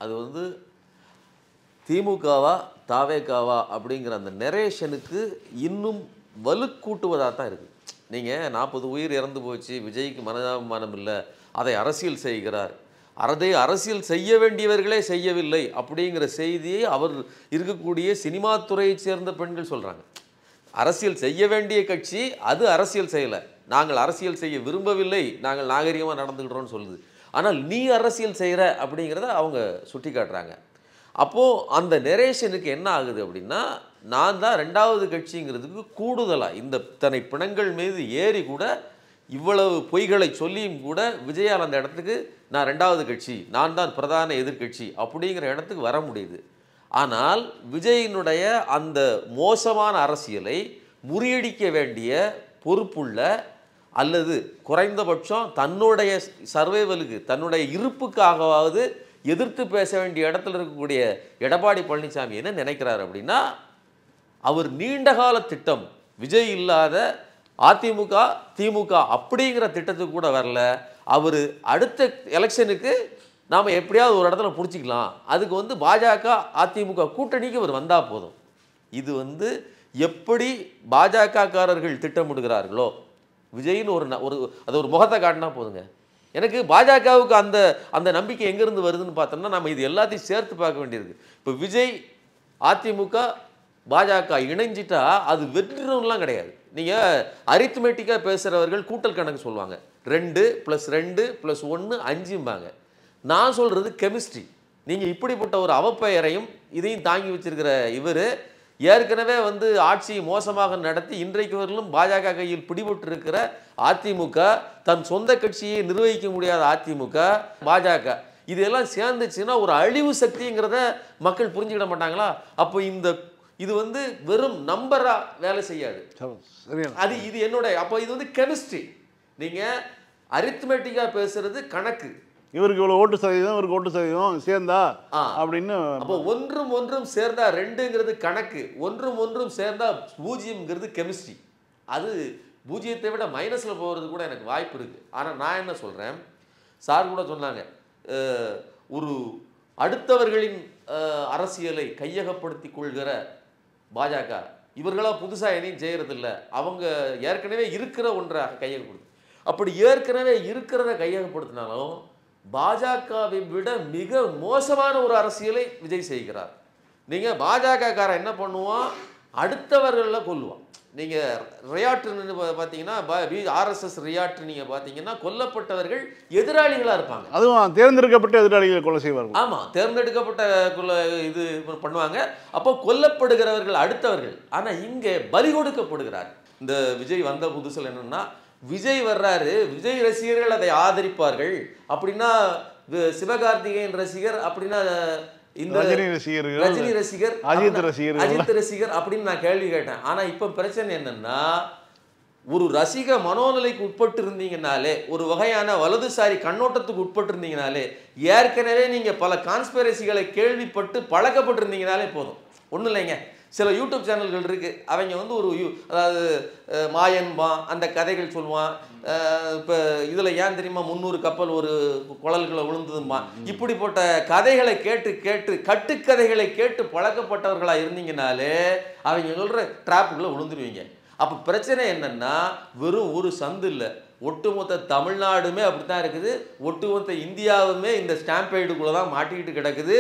அது வந்து திமுகவா தாவேகாவா அப்படிங்கிற அந்த நெரேஷனுக்கு இன்னும் வலுக்கூட்டுவதாக தான் இருக்குது. நீங்கள் 40 உயிர் இறந்து போச்சு, விஜய்க்கு மனதாபிமானம் இல்லை, அதை அரசியல் செய்கிறார், அதை அரசியல் செய்ய வேண்டியவர்களே செய்யவில்லை அப்படிங்கிற செய்தியை அவர் இருக்கக்கூடிய சினிமா துறையை சேர்ந்த பெண்கள் சொல்கிறாங்க. அரசியல் செய்ய வேண்டிய கட்சி அது அரசியல் செய்யலை, நாங்கள் அரசியல் செய்ய விரும்பவில்லை, நாங்கள் நாகரிகமாக நடந்துக்கிறோன்னு சொல்லுது. ஆனால் நீ அரசியல் செய்கிற அப்படிங்கிறத அவங்க சுட்டி காட்டுறாங்க. அப்போது அந்த நெரேஷனுக்கு என்ன ஆகுது அப்படின்னா, நான் தான் 2வது கட்சிங்கிறதுக்கு கூடுதலாக இந்த இத்தனை பிணங்கள் மீது ஏறி கூட இவ்வளவு பொய்களை சொல்லியும் கூட விஜயால் அந்த இடத்துக்கு நான் 2வது கட்சி, நான் தான் பிரதான எதிர்கட்சி அப்படிங்கிற இடத்துக்கு வர முடியுது. ஆனால் விஜயினுடைய அந்த மோசமான அரசியலை முறியடிக்க வேண்டிய பொறுப்புள்ள, அல்லது குறைந்தபட்சம் தன்னுடைய சர்வைவலுக்கு தன்னுடைய இருப்புக்காகவாவது எதிர்த்து பேச வேண்டிய இடத்துல இருக்கக்கூடிய எடப்பாடி பழனிசாமி என்ன நினைக்கிறார் அப்படின்னா, அவர் நீண்டகால திட்டம் விஜய் இல்லாத அதிமுக திமுக அப்படிங்கிற திட்டத்துக்கு கூட வரல. அவர் அடுத்த எலெக்ஷனுக்கு நாம் எப்படியாவது ஒரு இடத்துல பிடிச்சிக்கலாம், அதுக்கு வந்து பாஜக அதிமுக கூட்டணிக்கு அவர் வந்தால் போதும். இது வந்து எப்படி பாஜகக்காரர்கள் திட்டமிடுகிறார்களோ, விஜய்னு ஒரு அது ஒரு முகத்தை காட்டினா போதுங்க. எனக்கு பாஜகவுக்கு அந்த அந்த நம்பிக்கை எங்கேருந்து வருதுன்னு பார்த்தோம்னா, நம்ம இது எல்லாத்தையும் சேர்த்து பார்க்க வேண்டியிருக்கு. இப்போ விஜய் அதிமுக பாஜக இணைஞ்சிட்டா அது வெற்றிலாம் கிடையாது. நீங்கள் அரித்மெட்டிக்காக பேசுகிறவர்கள் கூட்டல் கணக்கு சொல்லுவாங்க, 2 + 2 + 1 5. நான் சொல்கிறது கெமிஸ்ட்ரி. நீங்கள் இப்படிப்பட்ட ஒரு அவப்பெயரையும் இதையும் தாங்கி வச்சிருக்கிற இவர் ஏற்கனவே வந்து ஆட்சியை மோசமாக நடத்தி இன்றைக்கு வரலும் பாஜக கையில் பிடிபட்டு இருக்கிற அதிமுக, தன் சொந்த கட்சியை நிர்வகிக்க முடியாத அதிமுக பாஜக, இதெல்லாம் சேர்ந்துச்சுன்னா ஒரு அழிவு சக்திங்கிறத மக்கள் புரிஞ்சுக்கிட மாட்டாங்களா? அப்போ இது வந்து வெறும் நம்பரா வேலை செய்யாது. அது இது என்னோட, அப்போ இது வந்து கெமிஸ்ட்ரி. நீங்கள் அரித்மெட்டிக்காக பேசுறது கணக்கு. இவருக்கு இவ்வளோ ஓட்டு சதவீதம், இவருக்கு ஓட்டு சதவீதம் சேர்ந்தா அப்படின்னு. அப்போ ஒன்றும் சேர்ந்தா 2ங்கிறது கணக்கு, ஒன்றும் சேர்ந்தா 0ங்கிறது கெமிஸ்ட்ரி. அது 0ஐ விட மைனஸில் போகிறது கூட எனக்கு வாய்ப்பு இருக்குது. ஆனால் நான் என்ன சொல்கிறேன், சார் கூட சொன்னாங்க, ஒரு அடுத்தவர்களின் அரசியலை கையகப்படுத்தி கொள்கிற பாஜக இவர்களாக புதுசாக எதையும் செய்கிறதில்ல, அவங்க ஏற்கனவே இருக்கிற ஒன்றை கையகப்படுத்து. அப்படி ஏற்கனவே இருக்கிறத கையகப்படுத்தினாலும் பாஜகவை விட மிக மோசமான ஒரு அரசியலை விஜய் செய்கிறார். நீங்கள் பாஜகக்காரன் என்ன பண்ணுவான், அடுத்தவர்களில் கொல்லுவான். நீங்கள் ரியாட்டுன்னு பார்த்தீங்கன்னா ஆர்எஸ்எஸ் ரியாட்டு நீங்கள் பார்த்தீங்கன்னா கொல்லப்பட்டவர்கள் எதிராளிகளாக இருப்பாங்க. அதுவும் தேர்ந்தெடுக்கப்பட்ட எதிராளிகளை கொலை செய்வார்கள். ஆமாம், தேர்ந்தெடுக்கப்பட்ட இது பண்ணுவாங்க. அப்போ கொல்லப்படுகிறவர்கள் அடுத்தவர்கள். ஆனால் இங்கே பலி கொடுக்கப்படுகிறார். இந்த விஜய் வந்த புதுசில் என்னென்னா, விஜய் வர்றாரு, விஜய் ரசிகர்கள் அதை ஆதரிப்பார்கள் அப்படின்னா, சிவகார்த்திகேயன் ரசிகர் அப்படின்னா இந்த ரஜினி ரசிகர், அஜித் ரசிகர் அப்படின்னு நான் கேள்வி கேட்டேன். ஆனா இப்ப பிரச்சனை என்னன்னா, ஒரு ரசிக மனோநிலைக்கு உட்பட்டு இருந்தீங்கனாலே, ஒரு வகையான வலதுசாரி கண்ணோட்டத்துக்கு உட்பட்டு இருந்தீங்கனாலே, ஏற்கனவே நீங்க பல கான்ஸ்பிரசிகளை கேள்விப்பட்டு பழக்கப்பட்டிருந்தீங்கனாலே போதும். ஒன்றும் இல்லைங்க, சில யூடியூப் சேனல்கள் இருக்கு, அவங்க வந்து ஒரு அதாவது மாயன்பா அந்த கதைகள் சொல்லுவான். இப்போ இதில் ஏன் தெரியுமா 300 கப்பல் ஒரு குழல்களை விழுந்ததுமா, இப்படிப்பட்ட கதைகளை கேட்டு கேட்டு கட்டுக்கதைகளை கேட்டு பழக்கப்பட்டவர்களாக இருந்தீங்கனாலே அவங்க சொல்கிற ட்ராப்புக்குள்ளே விழுந்துருவீங்க. அப்போ பிரச்சனை என்னன்னா, வெறும் ஒரு சந்து இல்லை, ஒட்டுமொத்த தமிழ்நாடுமே அப்படித்தான் இருக்குது, ஒட்டுமொத்த இந்தியாவுமே இந்த ஸ்டாம்பைடுக்குள்ளே தான் மாட்டிக்கிட்டு கிடக்குது.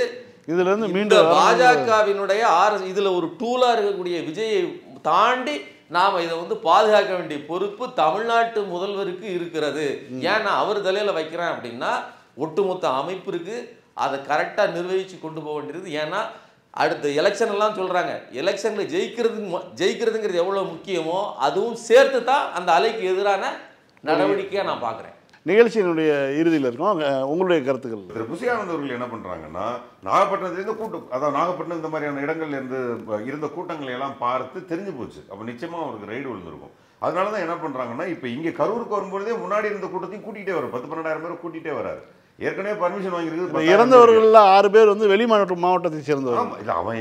இதுல இருந்து மீண்டும் பாஜகவினுடைய இதுல ஒரு டூலா இருக்கக்கூடிய விஜயை தாண்டி நாம இதை வந்து பாதுகாக்க வேண்டிய பொறுப்பு தமிழ்நாட்டு முதல்வருக்கு இருக்கிறது. ஏன்னா அவர் தலையில வைக்கிறேன் அப்படின்னா ஒட்டுமொத்த அமைப்பு இருக்கு, அதை கரெக்டா நிர்வகிச்சு கொண்டு போக வேண்டியது. ஏன்னா அடுத்த எலெக்ஷன் எல்லாம் சொல்றாங்க, எலெக்ஷன்ல ஜெயிக்கிறதுங்கிறது எவ்வளவு முக்கியமோ அதுவும் சேர்த்து தான் அந்த அலைக்கு எதிரான நடவடிக்கையா நான் பாக்குறேன். நிகழ்ச்சியினுடைய இறுதியில் இருக்கும், உங்களுடைய கருத்துக்கள். திரு புசியானந்த் அவர்கள் என்ன பண்ணுறாங்கன்னா, நாகப்பட்டினத்துலேருந்து கூட்டம், அதாவது நாகப்பட்டினம் இந்த மாதிரியான இடங்கள்ல இருந்து இருந்த கூட்டங்களை எல்லாம் பார்த்து தெரிஞ்சு போச்சு. அப்போ நிச்சயமாக அவருக்கு ரைடு விழுந்திருக்கும். அதனால தான் என்ன பண்ணுறாங்கன்னா, இப்போ இங்கே கரூருக்கு வரும்பொழுதே முன்னாடி இருந்த கூட்டத்தையும் கூட்டிகிட்டே வரும், 10-12 பேரை கூட்டிகிட்டே வராரு. ஏற்கனவே பர்மிஷன் வாங்கியிருக்கு. இறந்தவர்கள் 6 பேர் வந்து வெளி மாவட்டத்தை சேர்ந்தவர். இல்லை, அவன்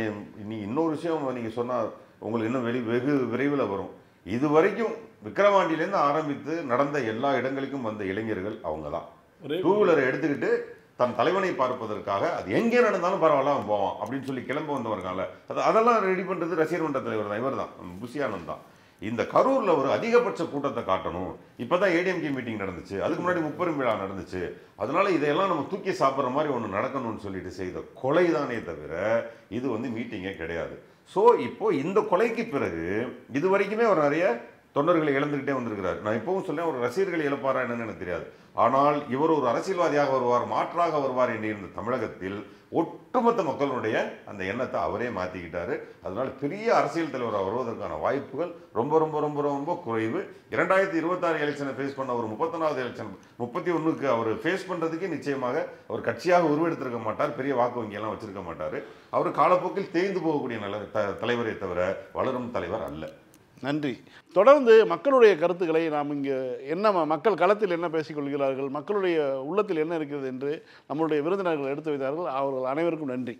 இன்னொரு விஷயம் நீங்கள் சொன்னால் உங்களுக்கு இன்னும் வெகு விரைவில் வரும். இது வரைக்கும் விக்கிரவாண்டியிலேருந்து ஆரம்பித்து நடந்த எல்லா இடங்களுக்கும் வந்த இளைஞர்கள் அவங்க தான். 2 வீலரை எடுத்துக்கிட்டு தன் தலைவனை பார்ப்பதற்காக அது எங்கே நடந்தாலும் பரவாயில்ல அவன் போவான் அப்படின்னு சொல்லி கிளம்ப வந்தவர்கால அதெல்லாம் ரெடி பண்ணுறது ரசிகர் மன்ற தலைவர் தான், இவர் தான், புசியானந்த் தான். இந்த கரூரில் ஒரு அதிகபட்ச கூட்டத்தை காட்டணும். இப்போ தான் ஏடிஎம்கே மீட்டிங் நடந்துச்சு, அதுக்கு முன்னாடி முப்பெரும் விழா நடந்துச்சு, அதனால இதையெல்லாம் நம்ம தூக்கி சாப்பிட்ற மாதிரி ஒன்று நடக்கணும்னு சொல்லிட்டு செய்த கொலை தானே தவிர இது வந்து மீட்டிங்கே கிடையாது. ஸோ இப்போ இந்த கொலைக்கு பிறகு இது வரைக்குமே அவர் நிறைய தொண்டர்களை இழந்துக்கிட்டே வந்திருக்கிறார். நான் இப்பவும் சொல்லேன், ஒரு ரசிகர்களை இழப்பாரா என்னன்னு எனக்கு தெரியாது. ஆனால் இவர் ஒரு அரசியல்வாதியாக வருவார், மாற்றாக வருவார் என்று இருந்த தமிழகத்தில் ஒட்டுமொத்த மக்களுடைய அந்த எண்ணத்தை அவரே மாற்றிக்கிட்டாரு. அதனால பெரிய அரசியல் தலைவராக வருவதற்கான வாய்ப்புகள் ரொம்ப ரொம்ப ரொம்ப ரொம்ப குறைவு. 2026 எலெக்ஷனை ஃபேஸ் பண்ண ஒரு 31வது எலெக்ஷன் 31க்கு அவர் ஃபேஸ் பண்ணுறதுக்கே நிச்சயமாக அவர் கட்சியாக உருவெடுத்திருக்க மாட்டார், பெரிய வாக்கு வங்கியெல்லாம் வச்சிருக்க மாட்டார். அவர் காலப்போக்கில் தேய்ந்து போகக்கூடிய தலைவரை தவிர வளரும் தலைவர் அல்ல. நன்றி. தொடர்ந்து மக்களுடைய கருத்துக்களை நாம் இங்கே என்ன மக்கள் களத்தில் என்ன பேசிக்கொள்கிறார்கள், மக்களுடைய உள்ளத்தில் என்ன இருக்கிறது என்று நம்மளுடைய விருந்தினர்கள் எடுத்து வைத்தார்கள். அவர்கள் அனைவருக்கும் நன்றி.